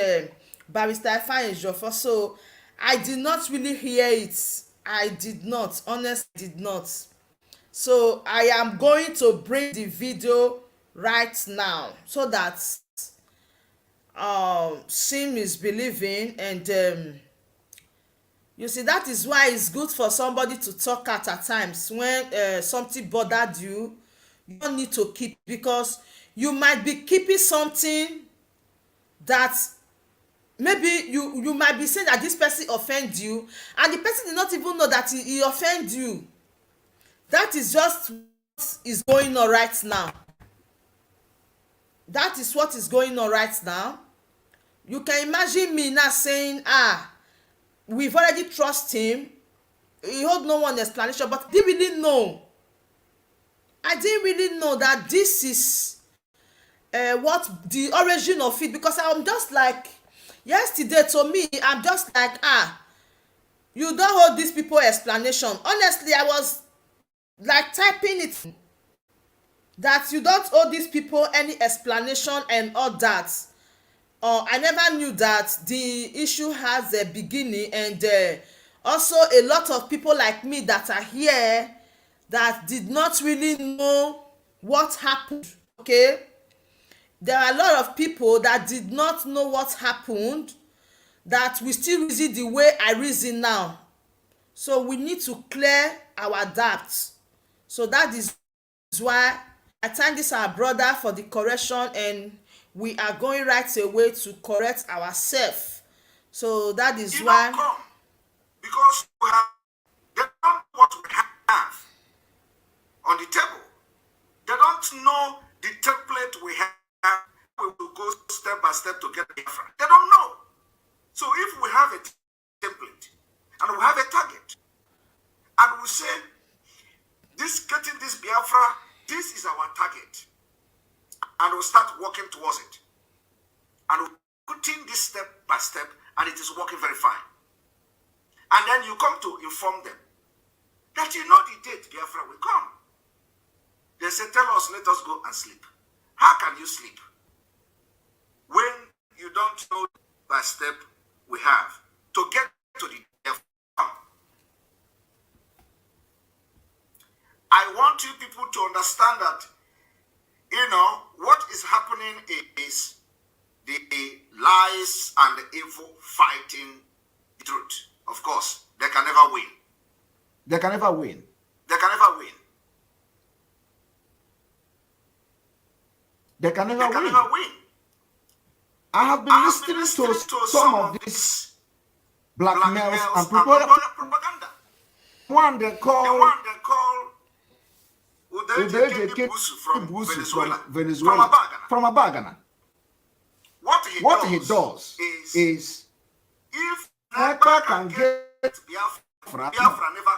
Barrister Ifeanyi Ejiofor. So I did not really hear it. I did not, honestly did not. So I am going to bring the video right now so that seeing is believing, and you see, that is why it's good for somebody to talk at times when something bothered you. You don't need to keep, because you might be keeping something that maybe you might be saying that this person offend you, and the person did not even know that he offend you. That is just what is going on right now. That is what is going on right now. You can imagine me now saying, we've already trust him, he hold no one explanation, but I didn't really know. I didn't really know that this is what the origin of it, because I'm just like, yesterday to me, I'm just like, you don't hold these people explanation. Honestly, I was like typing it, that you don't owe these people any explanation and all that. I never knew that the issue has a beginning, and also a lot of people like me that are here that did not really know what happened. Okay, there are a lot of people that did not know what happened, that we still reason the way I reason now. So we need to clear our doubts. So that is why I thank this our brother for the correction, and we are going right away to correct ourselves. So that is Did not why. come because we have, they don't know what we have on the table. They don't know the template we have. We will go step by step to get the Biafra. They don't know. So if we have a template and we have a target, and we say, getting this Biafra, this is our target, and we'll start working towards it. And we're putting this step by step, and it is working very fine. And then you come to inform them that you know the date Biafra will come. They say, tell us, let us go and sleep. How can you sleep when you don't know by step we have to get to the Biafra? I want you people to understand that, what is happening is the lies and the evil fighting the truth. Of course, they can never win. They can never win. They can never win. They can never They can win. never win. I have been listening to some of these blackmails and propaganda. One they The call one they call Udeje Udeje from Venezuela. Venezuela, From Abagana. from Abagana. What he does is if NEPA can get Biafra never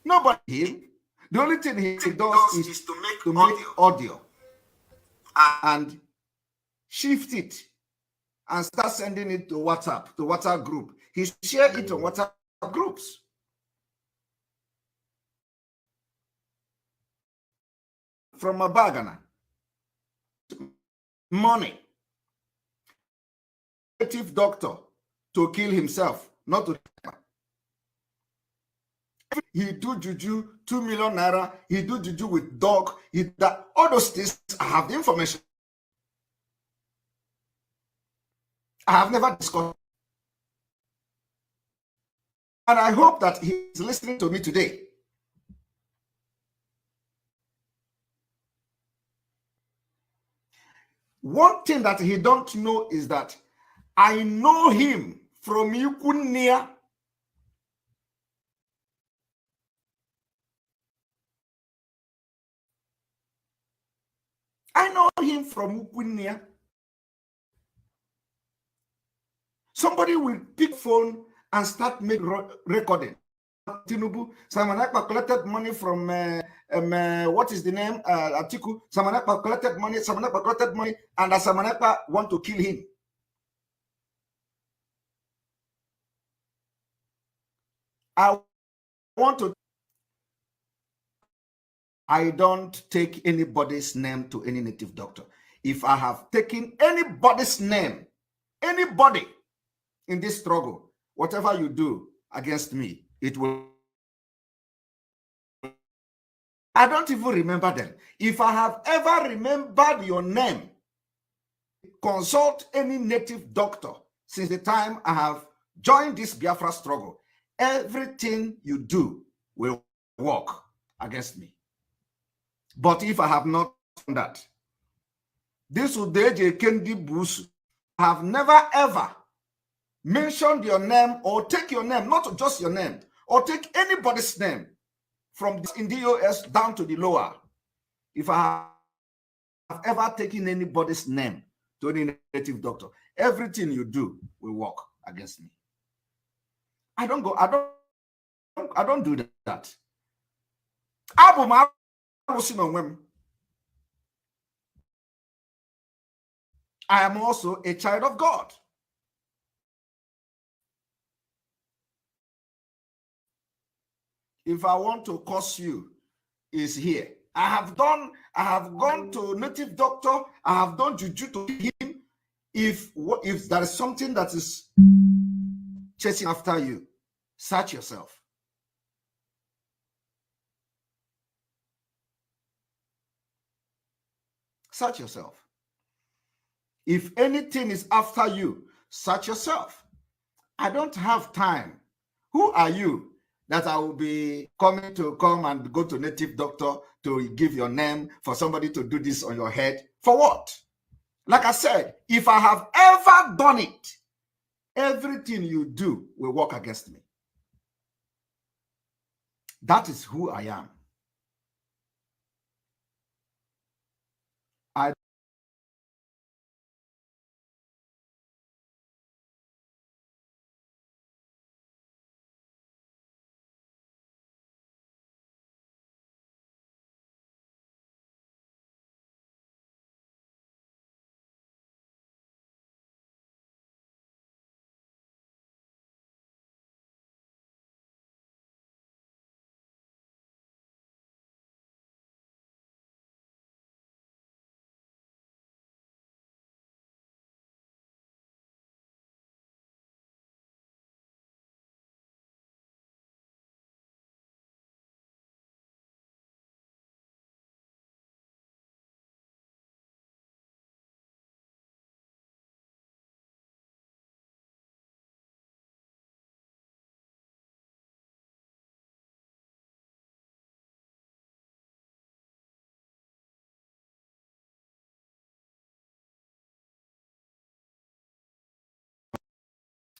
nobody him. The only thing he does is to make to audio. make audio and shift it and start sending it to WhatsApp group. He share it on WhatsApp groups. From Abagana, money, native doctor to kill himself, not to. He do juju 2 million naira. He do juju with dog. All those things. I have the information. I have never discussed, and I hope that he is listening to me today. One thing that he don't know is that I know him from Yukunia. I know him from Yukunia. Somebody will pick phone and start make recording. Tinubu, Samanakpa collected money from what is the name? Atiku. Samanakpa collected money. Samanakpa collected money, and Samanakpa want to kill him. I want to. I don't take anybody's name to any native doctor. If I have taken anybody's name, anybody in this struggle, whatever you do against me, it will. I don't even remember them. If I have ever remembered your name, consult any native doctor since the time I have joined this Biafra struggle. Everything you do will work against me. But if I have not done that, this Udeje Kendi Busu, I have never ever mentioned your name or take your name, not just your name, or take anybody's name from in the US down to the lower. If I have ever taken anybody's name to any native doctor, everything you do will work against me. I don't do that. I am also a child of God. If I want to curse you, is here. I have gone to native doctor. I have done juju to him. If there is something that is chasing after you, search yourself. Search yourself. If anything is after you, search yourself. I don't have time. Who are you? that I will be coming to come and go to native doctor to give your name for somebody to do this on your head. For what? Like I said, if I have ever done it, everything you do will work against me. That is who I am. I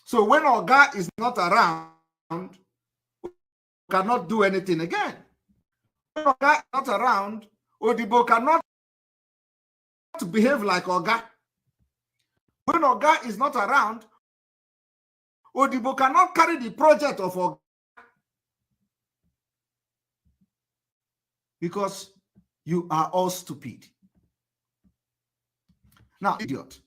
so when Oga is not around, cannot do anything again. When Oga is not around, Odibo cannot behave like Oga. When Oga is not around, Odibo cannot carry the project of Oga. Because you are all stupid. Now, idiot.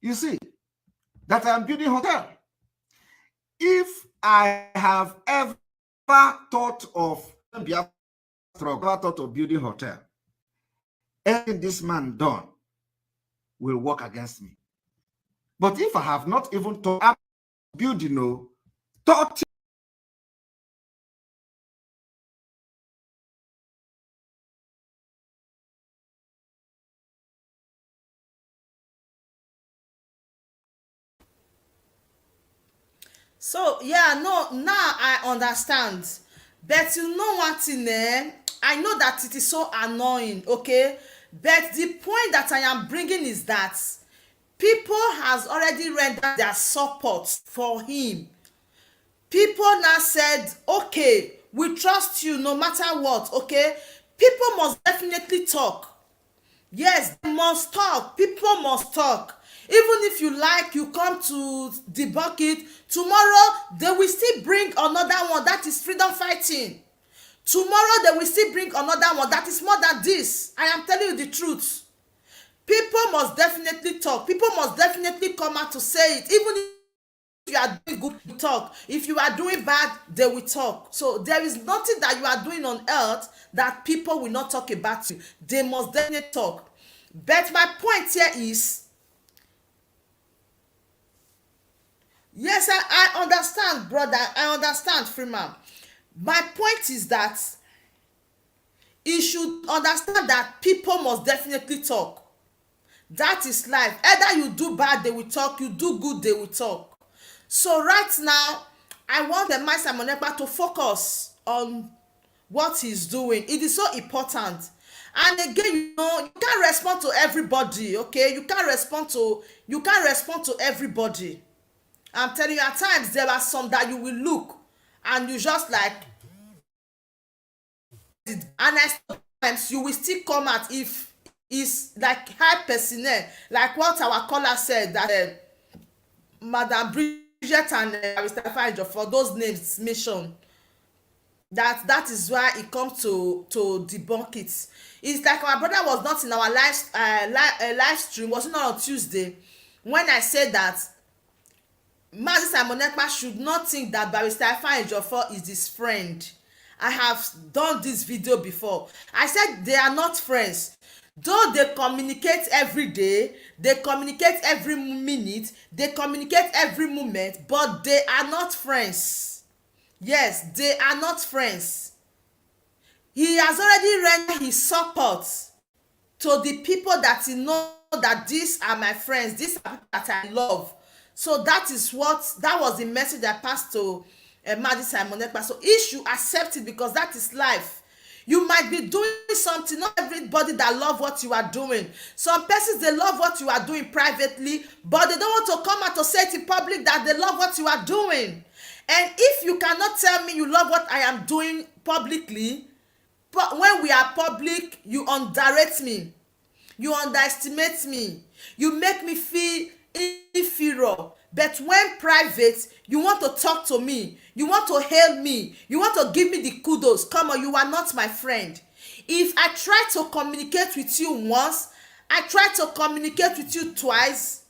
You see, that I am building hotel. If I have ever thought of building hotel, anything this man done will work against me. But if I have not even thought of building, thought. So yeah, no, now I understand. But you know one thing, I know that it is so annoying, okay? But the point that I am bringing is that people has already rendered their support for him. People now said, okay, we trust you no matter what, okay? People must definitely talk. Yes, they must talk. People must talk. Even if you like, you come to debunk it. Tomorrow, they will still bring another one that is freedom fighting. Tomorrow, they will still bring another one that is more than this. I am telling you the truth. People must definitely talk. People must definitely come out to say it. Even if you are doing good, they will talk. If you are doing bad, they will talk. So there is nothing that you are doing on earth that people will not talk about you. They must definitely talk. But my point here is, yes, I understand, brother. I understand, Freeman. My point is that you should understand that people must definitely talk. That is life. Either you do bad, they will talk. You do good, they will talk. So right now, I want the Master Monepa to focus on what he's doing. It is so important. And again, you can't respond to everybody, okay? You can't respond to everybody. I'm telling you, at times there are some that you will look and you just like, and I sometimes you will still come out if it's like high personnel, like what our caller said that Madam Bridget and Mr. Fajo, for those names mentioned, that is why it comes to debunk it. It's like my brother was not in our live stream, was not on Tuesday, when I said that Mazi Simon Ekpa should not think that Barrister Ifeanyi Ejiofor is his friend. I have done this video before. I said they are not friends. Though they communicate every day, they communicate every minute, they communicate every moment, but they are not friends. Yes, they are not friends. He has already rendered his support to the people that he know that these are my friends, these are people that I love. So that is what, that was the message I passed to Madi Simon Ekpa. So he should accept it, because that is life. You might be doing something, not everybody that love what you are doing. Some persons, they love what you are doing privately, but they don't want to come out to say it in public that they love what you are doing. And if you cannot tell me you love what I am doing publicly, but when we are public, you underrate me, you underestimate me, you make me feel inferior. But when private, you want to talk to me, you want to hail me, you want to give me the kudos. Come on, you are not my friend. If I try to communicate with you once, I try to communicate with you twice,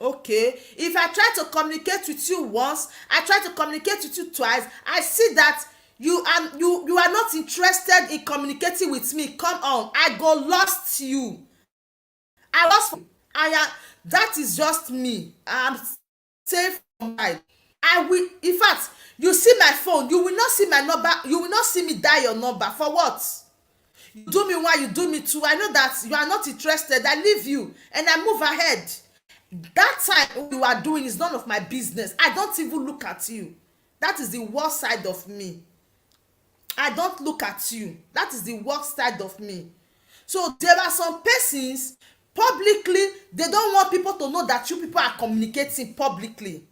okay, if I try to communicate with you once, I try to communicate with you twice, I see that you are not interested in communicating with me. Come on, I go lost you. I lost you. I am, that is just me. I'm safe from mine. I will, in fact, you see my phone, you will not see my number, you will not see me dial your number. For what? You do me one, you do me two. I know that you are not interested. I leave you and I move ahead. That time you are doing is none of my business. I don't even look at you. That is the worst side of me. I don't look at you. That is the worst side of me. So there are some persons, publicly, they don't want people to know that you people are communicating publicly.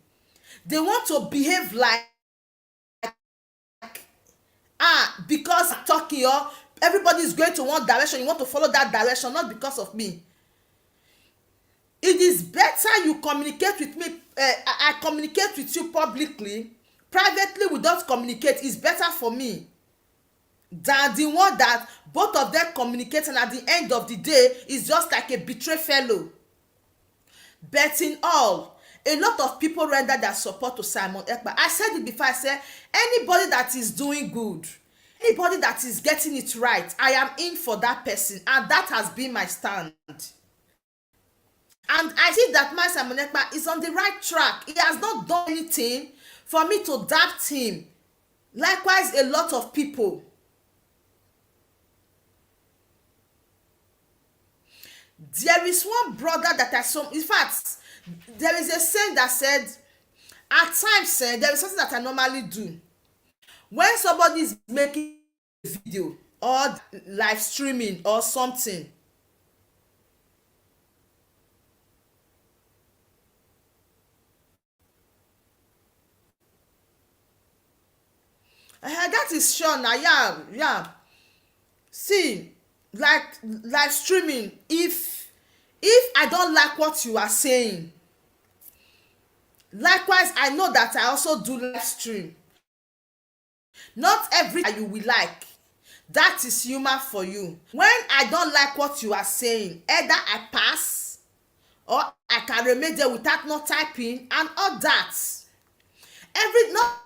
They want to behave like, because I'm talking, or everybody is going to one direction, you want to follow that direction, not because of me. It is better you communicate with me, I communicate with you publicly. Privately we don't communicate. It's better for me than the one that both of them communicate, and at the end of the day is just like a betrayed fellow. But in all, a lot of people render their support to Simon Ekpa. I said it before, I said anybody that is doing good, anybody that is getting it right, I am in for that person, and that has been my stand. And I see that my Simon Ekpa is on the right track. He has not done anything for me to doubt him. Likewise, a lot of people. There is one brother that I saw, in fact, there is a saying that said, at times, there is something that I normally do. When somebody is making a video or live streaming or something, that is sure now, yeah. See, like live streaming, if I don't like what you are saying, likewise I know that I also do live stream. Not every you will like, that is humor for you. When I don't like what you are saying, either I pass or I can remain there without not typing and all that. Not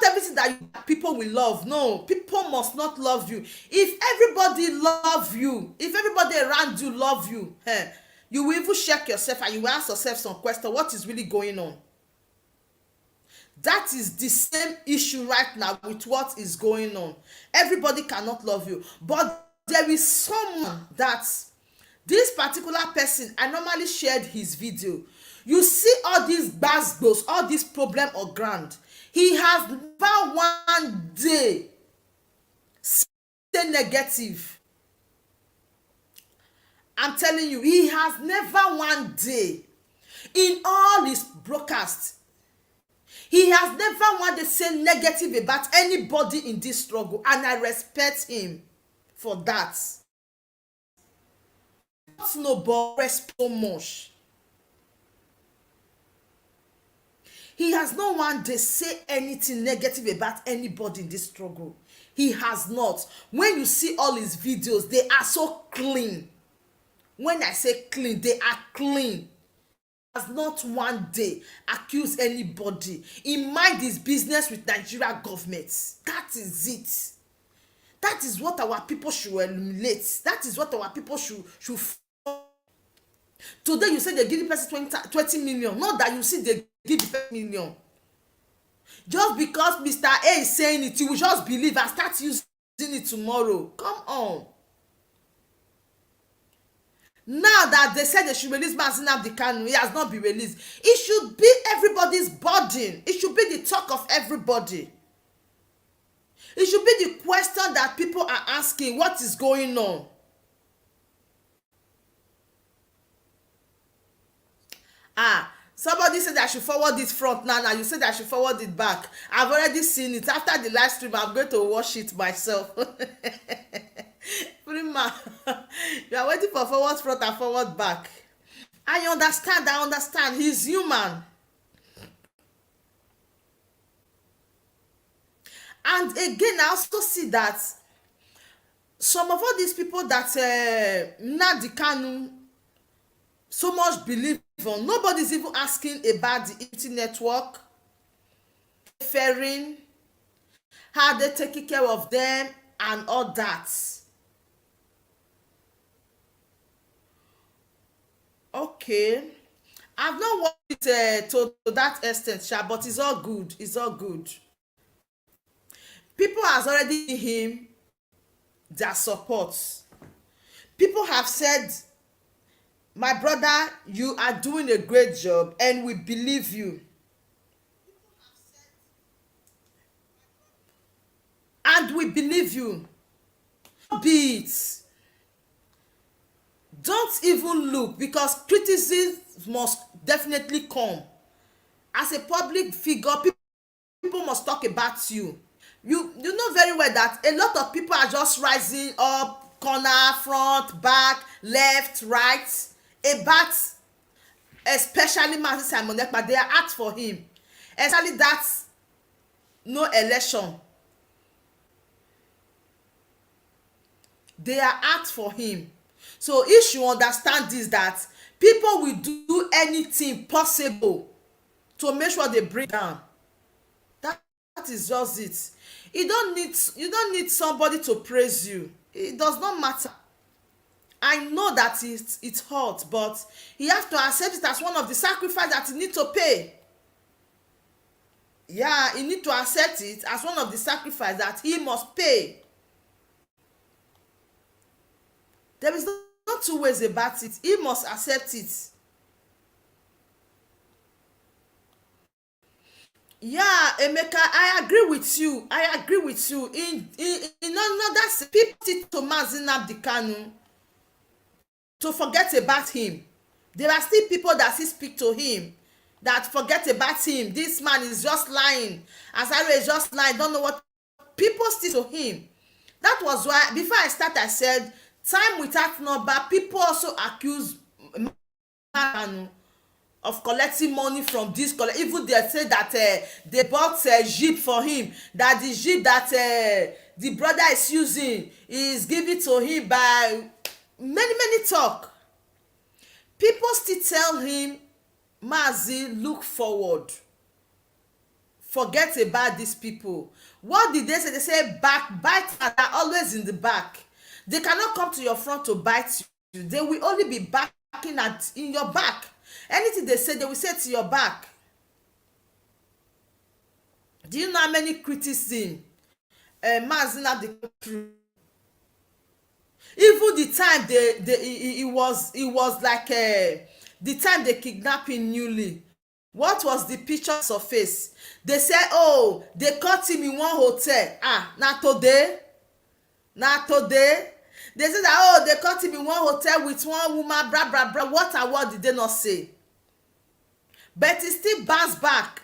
everything that people will love. No, people must not love you. If everybody love you, if everybody around you love you, you will even check yourself and you will ask yourself some question, what is really going on? That is the same issue right now with what is going on. Everybody cannot love you, but there is someone that, this particular person, I normally shared his video. You see all these gbasgbos, all this problem or grand, he has never one day say negative. I'm telling you, he has never one day in all his broadcasts, he has never one day say negative about anybody in this struggle, and I respect him for that. Not nobody so much. He has no one day say anything negative about anybody in this struggle. He has not. When you see all his videos, they are so clean. When I say clean, they are clean. He has not one day accused anybody. He mind his business with Nigeria government. That is it. That is what our people should emulate. That is what our people should today you say they give the person 20 million, not that you see they give the person million. Just because Mr. A is saying it, you will just believe and start using it tomorrow. Come on. Now that they said they should release Mazi Nnamdi Kanu, he has not been released. It should be everybody's burden. It should be the talk of everybody. It should be the question that people are asking, what is going on? Somebody said I should forward it front now. You said I should forward it back. I've already seen it. After the live stream, I'm going to watch it myself. Prima, you are waiting for forward front and forward back. I understand. He's human. And again, I also see that some of all these people that Nnamdi Kanu so much believe on, nobody's even asking about the internet network, faring, how they taking care of them, and all that. Okay, I've not watched it to that extent, sha, but it's all good. It's all good. People has already given him their support. People have said, my brother, you are doing a great job and we believe you. And we believe you. Be it. Don't even look, because criticism must definitely come. As a public figure, people must talk about you. You know very well that a lot of people are just rising up, corner, front, back, left, right, about especially Mazi Simon Ekpa. They are out for him, especially that no election. They are out for him. So if you understand this, that people will do anything possible to make sure they bring down. That is just it. You don't need somebody to praise you. It does not matter. I know that it's hurt, but he has to accept it as one of the sacrifices that he need to pay. Yeah, he need to accept it as one of the sacrifices that he must pay. There is no two ways about it. He must accept it. Yeah, Emeka, I agree with you. In another, people sit to Mazi Nnamdi Kanu to forget about him. There are still people that still speak to him that forget about him. This man is just lying. Asare is just lying. Don't know what. People still to him. That was why before I start, I said time without number. People also accuse Kanu of collecting money from this. Even they say that they bought a jeep for him. That the jeep that the brother is using is given to him by many talk. People still tell him, Mazi, look forward. Forget about these people. What did they say? They say backbiters are always in the back. They cannot come to your front to bite you. They will only be backing in your back. Anything they say, they will say to your back. Do you know how many criticism Mazi Nnamdi Kanu? Even the time it was like the time they kidnapped him newly. What was the pictures of face? They said, oh, they caught him in one hotel. Not today. They said that, oh, they caught him in one hotel with one woman, blah, blah, blah. What and what did they not say? But he still bounced back.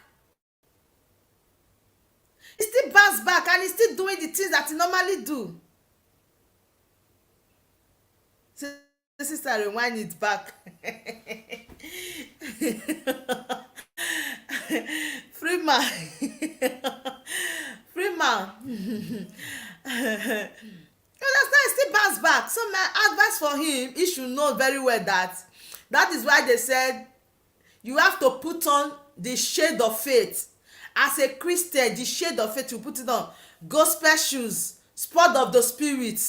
He still bounced back and he's still doing the things that he normally do. So, sister, rewind it back. Freeman. You understand? He still bounce back. So my advice for him, he should know very well that is why they said you have to put on the shade of faith. As a Christian, the shade of faith, you put it on. Gospel shoes, sword of the spirit,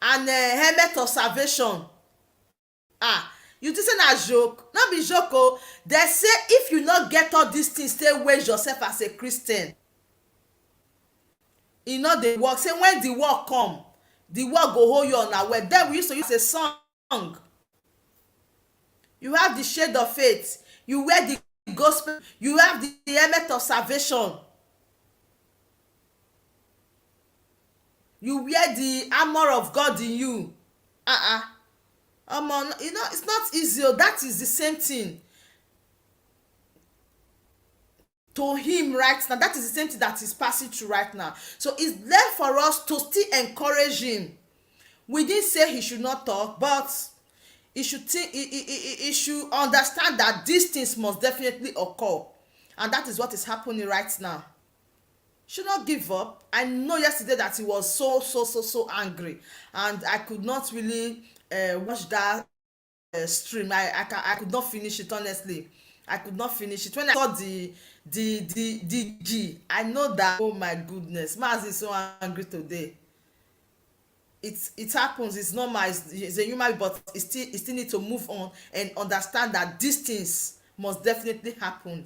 and helmet of salvation. Ah, you think say na joke? No be joke o. Dem say if you no get all these things take wage yourself as a Christian, e no dey work. Say when the work come, the work go hold you unaware. Then we used to use a song. You have the shade of faith, you wear the gospel, you have the helmet of salvation, you wear the armor of God in you. You know, it's not easy. That is the same thing to him right now. That is the same thing that is passing through right now. So it's left for us to still encourage him. We didn't say he should not talk, but he should think, he should understand that these things must definitely occur, and that is what is happening right now. Should not give up. I know yesterday that he was so angry, and I could not really watch that stream. I could not finish it, honestly. I could not finish it. When I saw the G, I know that, oh my goodness, Maz is so angry today. It happens. It's normal. It's a human, but it still need to move on and understand that these things must definitely happen.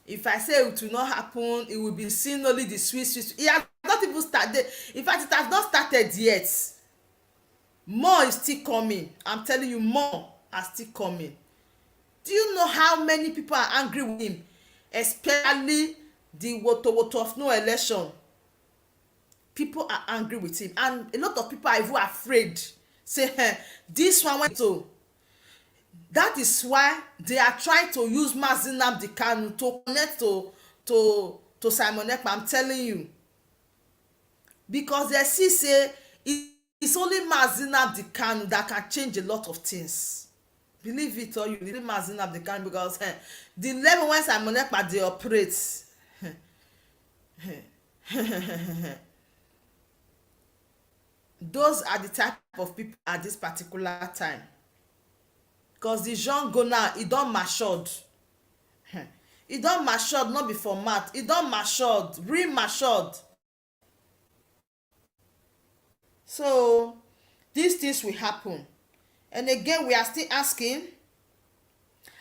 If I say it will not happen, it will be seen only the sweet. It has not even started. In fact, it has not started yet. More is still coming. I'm telling you, more are still coming. Do you know how many people are angry with him? Especially the woto of no election. People are angry with him, and a lot of people are even afraid. Say, this one went to. That is why they are trying to use Mazi Nnamdi Kanu to connect to Simon Ekpa. I'm telling you, because they see say it's only Mazi Nnamdi Kanu that can change a lot of things. Believe it or you believe Mazi Nnamdi Kanu, because the level when Simon Ekpa dey operate, those are the type of people at this particular time. Because the young go now, e don matured. E don matured, not be for mouth. E don matured, real matured. So these things will happen. And again, we are still asking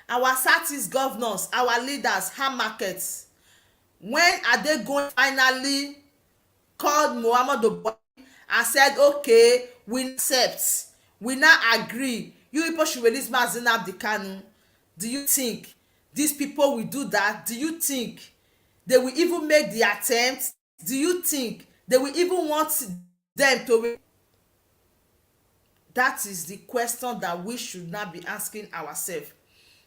our Southeast governors, our leaders, hand markets, when are they going to finally call Muhammadu Buhari and said, okay, we accept, we now agree, you people should release Mazi Nnamdi Kanu? Do you think these people will do that? Do you think they will even make the attempt? Do you think they will even want them to? That is the question that we should not be asking ourselves.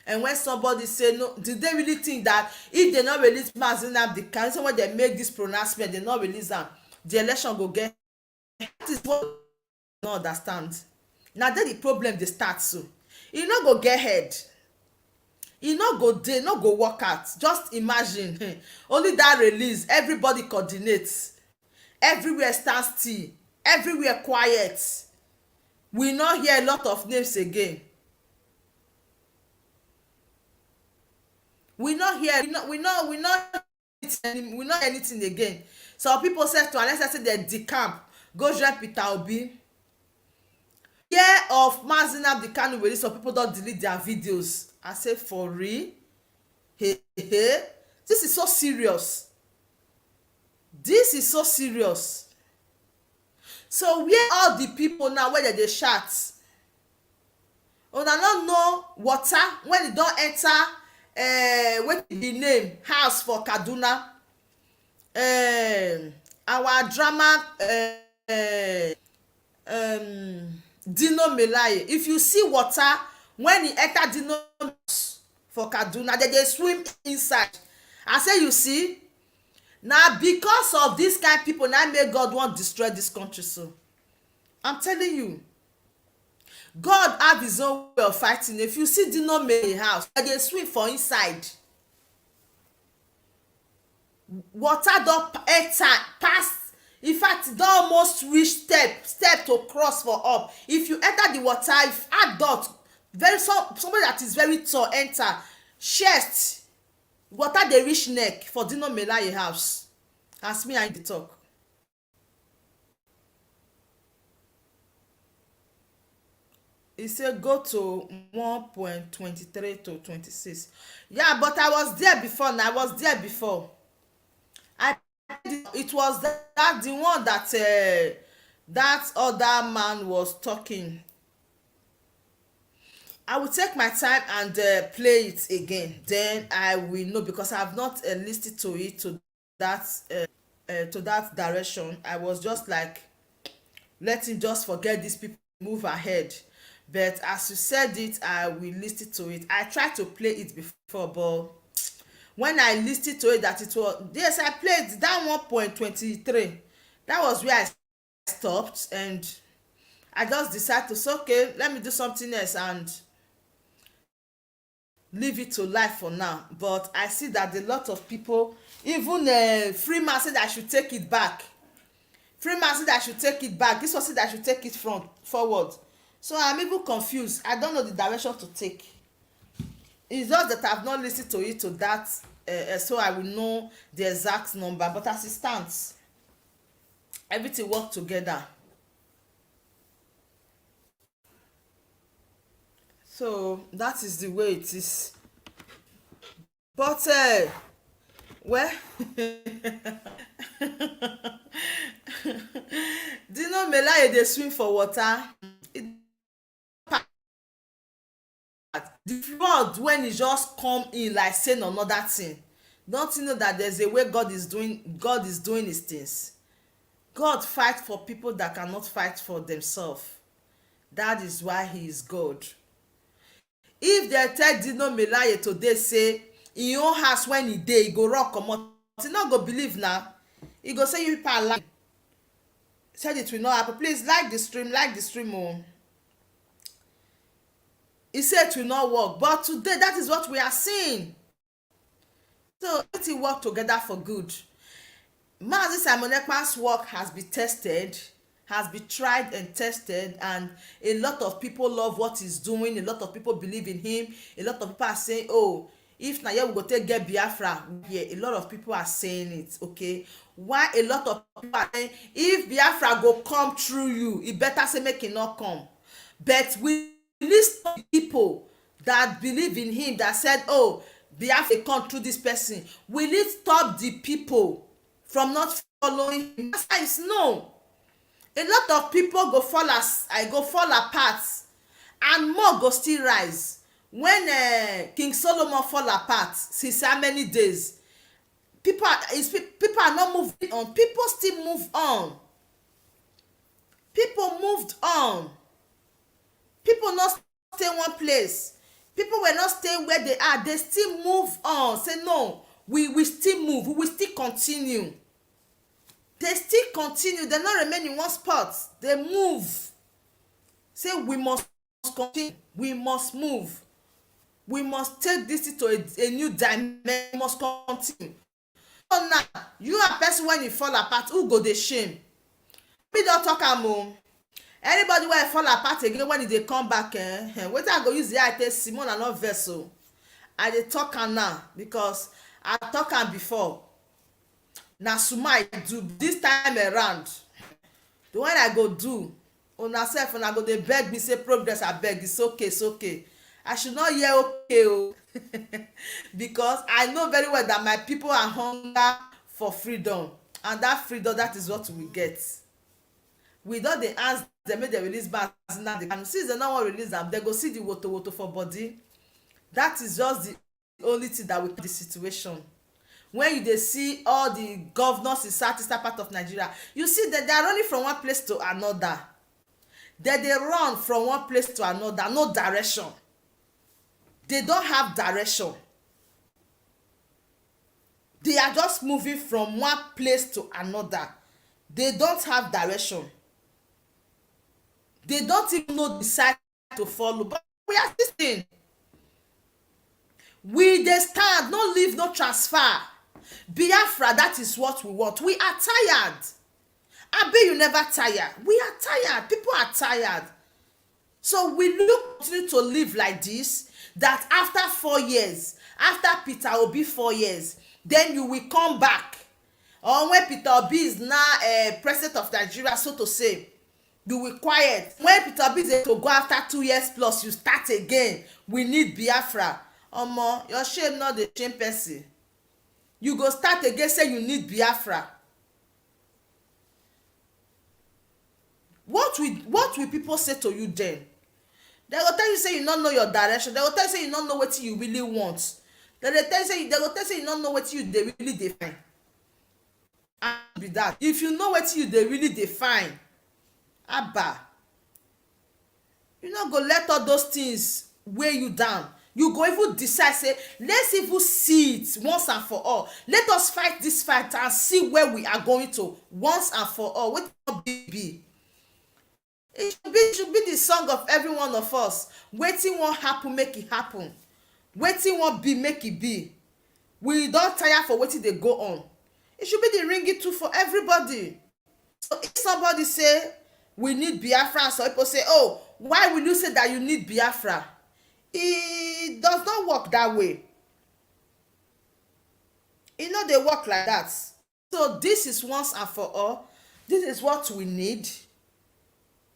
And when somebody say no, did they really think that if they not release Mazi Nnamdi Kanu, so when they make this pronouncement, they not release them, the election go get? That is what I don't understand. Now then the problem dey start. So e no go get head, e no go dey, no go work out. Just imagine, only that release, everybody coordinates, everywhere stand still, everywhere quiet. We no hear a lot of names again. We no hear, we no anything again. Some people say to unless I say they decamp, go join Peter Obi. Fear of Mazi Nnamdi Kanu release, some people don delete their videos. I say, for real? Hey, this is so serious. This is so serious. So where all the people now, where they shout? Una no know water when e don enter wetin be name house for Kaduna. Our drama Dino Melaye, if you see water when e enter Dino for Kaduna, they swim inside. I say, you see, now because of this kind of people, now make God want destroy this country. So I'm telling you, God have his own way of fighting. If you see Dino Melaye house, they swim for inside. Water don enter pass. In fact, e don almost reach step to cross for up. If you enter the water, if adult, somebody that is very tall enter, chest, water dey reach neck for Dino Melaye house. As me and dey talk. e say go to 1.23 to 26. Yeah, but I was there before. Now I was there before. I it was that the one that that other man was talking. I will take my time and play it again. Then I will know, because I have not listened to it to that direction. I was just like, let him just forget these people, move ahead. But as you said it, I will listen to it. I tried to play it before, but when I listened to it, that it was, yes, I played that 1.23. That was where I stopped, and I just decided to say, okay, let me do something else and leave it to life for now. But I see that a lot of people, even Freeman said I should take it back. Freeman said I should take it back. This one said I should take it forward. So I'm even confused. I don't know the direction to take. It's just that I've not listened to it to that, so I will know the exact number. But as it stands, everything work together. So that is the way it is. But well, Dino Melaye dey swim for water. The flood, when e just come in like saying another thing, don't you know that there's a way God is doing his things. God fight for people that cannot fight for themselves. That is why he is God. If dem tell Dino Melaye today say im own house when e dey, e go run comot, e no go believe na. E go say you people are lying. Said it will not happen. Please like the stream oh. He said it will not work, but today that is what we are seeing. So let it work together for good. Mazi Simon Ekpa's work has been tested, has been tried and tested, and a lot of people love what he's doing. A lot of people believe in him. A lot of people are saying, oh, if na here we go take get Biafra. Yeah, a lot of people are saying it, okay? Why a lot of people are saying, if Biafra go come through you, it better say make it not come. But we list people that believe in him, that said, oh, Biafra come through this person. Will it stop the people from not following him? Yes, no. A lot of people go fall apart, and more go still rise. When King Solomon fall apart, since how many days? People are not moving on. People still move on. People moved on. People not stay one place. People were not staying where they are. They still move on. Say no, we will still move. We will still continue. They still continue. They not remain in one spot. They move. Say we must continue. We must move. We must take this to a new dimension. We must continue. So now, you are person when you fall apart, who go dey shame? Me don talk am o. Anybody wey fall apart again when e dey come back, wetin I go use the eye take Simon and not vex o. I dey talk am now because I talk am before. Na suma I do this time around. The one I go do, una sef una go dey beg me say progress abeg, it's okay, it's okay. I should not hear okay o. Because I know very well that my people are hunger for freedom, and that freedom, that is what we get. We don dey ask dem make dem release Bassey, and since dem no wan release am, dem go see the woto for body. That is just the only thing that will the situation. When you dey see all the governors in southeastern part of Nigeria, you see that they are running from one place to another. They run from one place to another, no direction. They don't have direction. They are just moving from one place to another. They don't have direction. They don't even know the side to follow. But we are listening. We dey stand, no leave, no transfer. Biafra, that is what we want. We are tired. Abi, you never tire. We are tired. People are tired. So we look continue to live like this, that after 4 years, after Peter Obi 4 years, then you will come back. Or when Peter Obi is now president of Nigeria, so to say, you will quiet. When Peter Obi say to go after 2 years plus, you start again, we need Biafra. Omo, your shame not the shame person. You go start again say you need Biafra. What will people say to you then? They go tell you say you no know your direction. They go tell you say you no know wetin you really want. They go tell you say you no know wetin you dey really dey find. And be that. If you know wetin you dey really dey find, abba, you no go let all those things weigh you down. You go even decide say let's even see it once and for all. Let us fight this fight and see where we are going to once and for all. Wetin be. It should be the song of every one of us. Wetin wan happen make e happen. Wetin wan be make e be. We don tire for wetin dey go on. It should be the ringing tune for everybody. So if somebody say we need Biafra and some people say, oh, why will you say that you need Biafra? It does not work that way. E no dey work like that. So this is once and for all. This is what we need.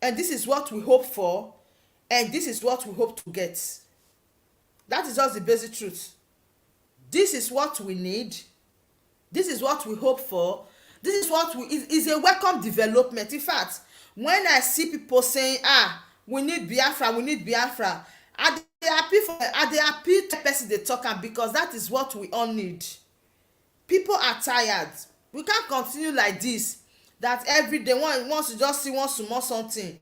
And this is what we hope for, and this is what we hope to get. That is just the basic truth. This is what we need. This is what we hope for. This is what is a welcome development. In fact, when I see people saying, we need Biafra, I dey happy to the person they talk am, because that is what we all need. People are tired. We can't continue like this. That every day once you just see one small something,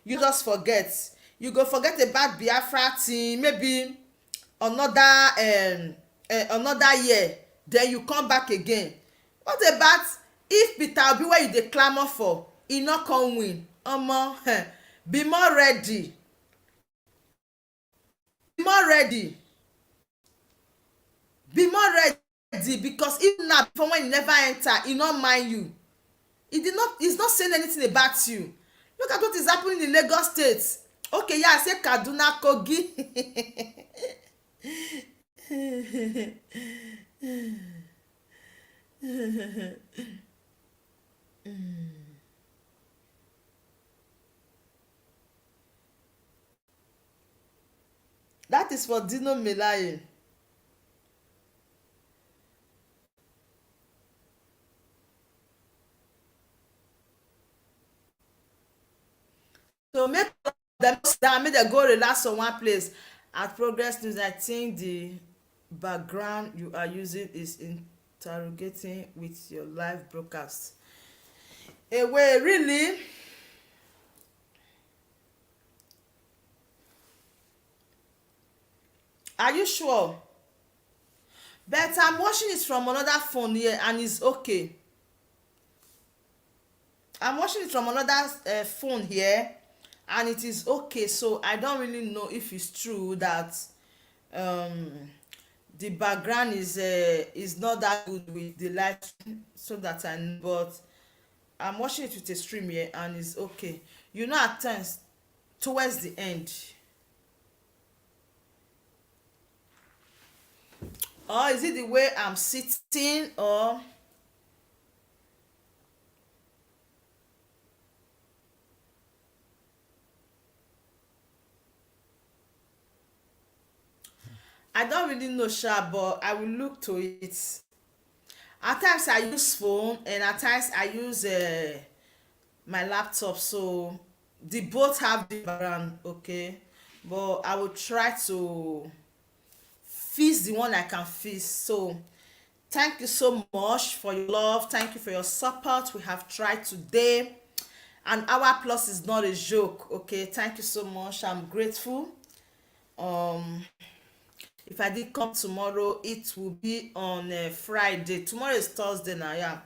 you just forget. You go forget about Biafra thing, maybe another year, then you come back again. What about if Peter Obi wey you dey clamour for, e no come win? Omo, be more ready. Be more ready. Be more ready, because even now, before when you never enter, e no mind you. He's not saying anything about you. Look at what is happening in Lagos State. Okay, yeah, I say Kaduna, Kogi. That is for Dino Melaye. So make them sit down, make them go relax on one place. At Progress News, I think the background you are using is interrogating with your live broadcast. Wait, really? Are you sure? But I'm watching it from another phone here and it's okay. I'm watching it from another phone here and it is okay. So I don't really know if it's true that the background is not that good with the light, so that I know. But I'm watching it with a stream here and it's okay. You know, at times towards the end, or is it the way I'm sitting, or I don't really know sha, but I will look to it. At times I use phone and at times I use my laptop, so the both have the background, okay, but I will try to fix the one I can fix. So thank you so much for your love, thank you for your support. We have tried today. An hour plus is not a joke, okay? Thank you so much, I'm grateful. If I did come tomorrow, it will be on Friday. Tomorrow is Thursday now, yeah,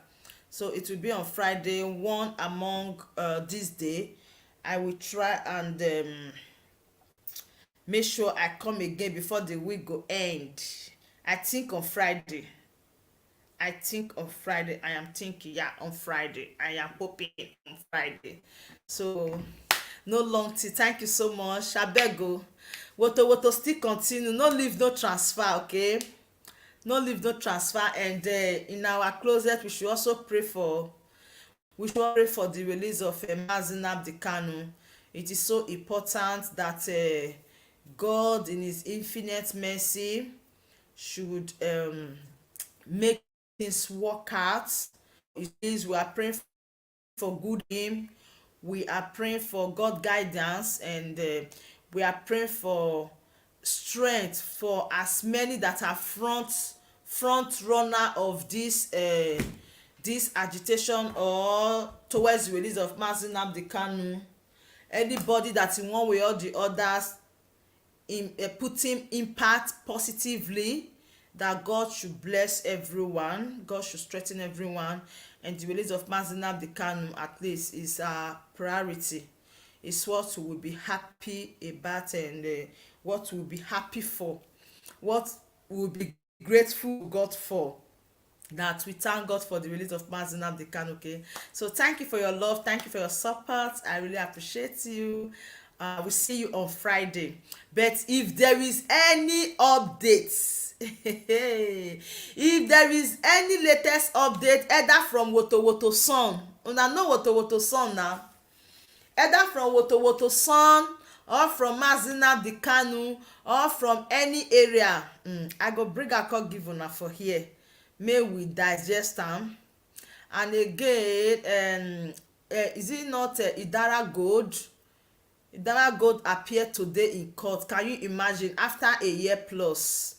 so it will be on Friday, one among this day. I will try and make sure I come again before the week go end. I think on Friday. I am thinking, yeah, on Friday. I am hoping on Friday. So no long tea. Thank you so much. Abeg o, woto still continue. No leave, no transfer, okay? No leave, no transfer. And in our closet, we should also pray for we should pray for the release of Mazi Nnamdi Kanu. It is so important that God in his infinite mercy should make things work out. It is, we are praying for good him, we are praying for God guidance, and we are praying for strength for as many that are front runner of this agitation or towards the release of Mazi Nnamdi Kanu. Anybody that in one way or the others put him impact positively, that God should bless everyone, God should strengthen everyone, and the release of Mazi Nnamdi Kanu at least is a priority. It's what we will be happy about, and what we will be happy for, what we will be grateful to God for. That we thank God for the release of Mazi Nnamdi Kanu. Okay, so thank you for your love, thank you for your support. I really appreciate you. We'll see you on Friday. But if there is any updates, if there is any latest update, either from Woto Woto Son, una know Woto Woto Son now, either from Woto Woto Son or from Mazi Nnamdi Kanu or from any area, I go bring a call give una for here, may we digest am. And again, is it not Idara Gold? Idara Gold appeared today in court. Can you imagine, after a year plus?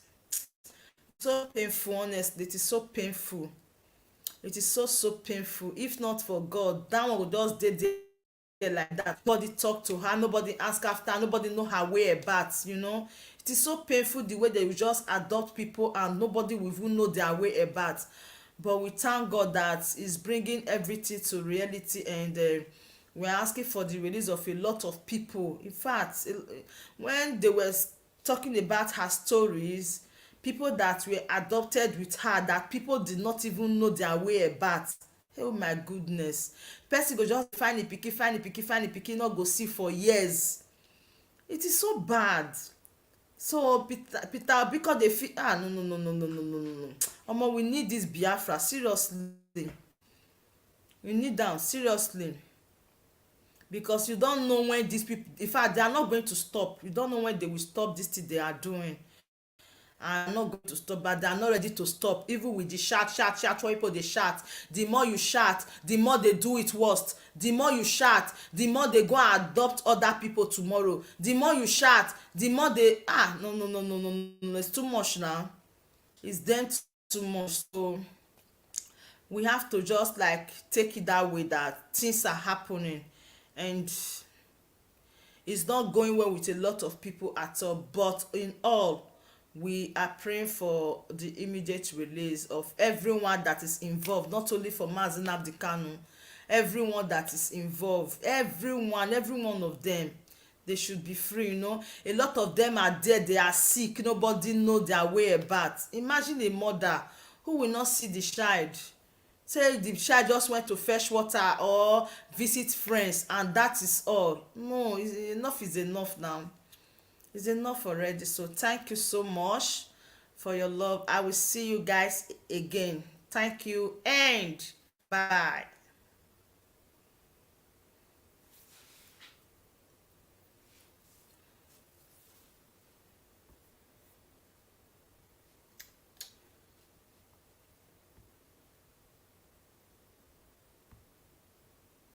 So painful, honestly, it is so painful. It is so painful. If not for God, that one would just dey there like that. Nobody talk to her, nobody ask after her, nobody know her whereabouts. It is so painful the way they will just adopt people and nobody will even know their whereabouts. But we thank God that is bringing everything to reality, and we're asking for the release of a lot of people. In fact, when they were talking about her stories, people that were adopted with her, that people did not even know their whereabouts. Oh my goodness, person go just find a pikin, find a pikin, find a pikin, not go see for years. It is so bad. So Peter because dey feel, no. Omo, we need this Biafra seriously. We need am seriously, because you don know when these people, in fact they are not going to stop. You don know when they will stop this thing they are doing. Are not going to stop, but they are not ready to stop. Even with the shout what people dey shout, the more you shout, the more they do it worst. The more you shout, the more they go and adopt other people tomorrow. The more you shout, the more they no, it's too much now. It's then too much. So we have to just like take it that way, that things are happening, and it's not going well with a lot of people at all. But in all, we are praying for the immediate release of everyone that is involved, not only for Mazi Nnamdi Kanu, everyone that is involved, every one of them, they should be free. A lot of them are there, they are sick, nobody know their whereabouts. Imagine a mother who will not see the child, say the child just went to fetch water or visit friends, and that is all. No, enough is enough now. It's enough already. So thank you so much for your love. I will see you guys again. Thank you and bye.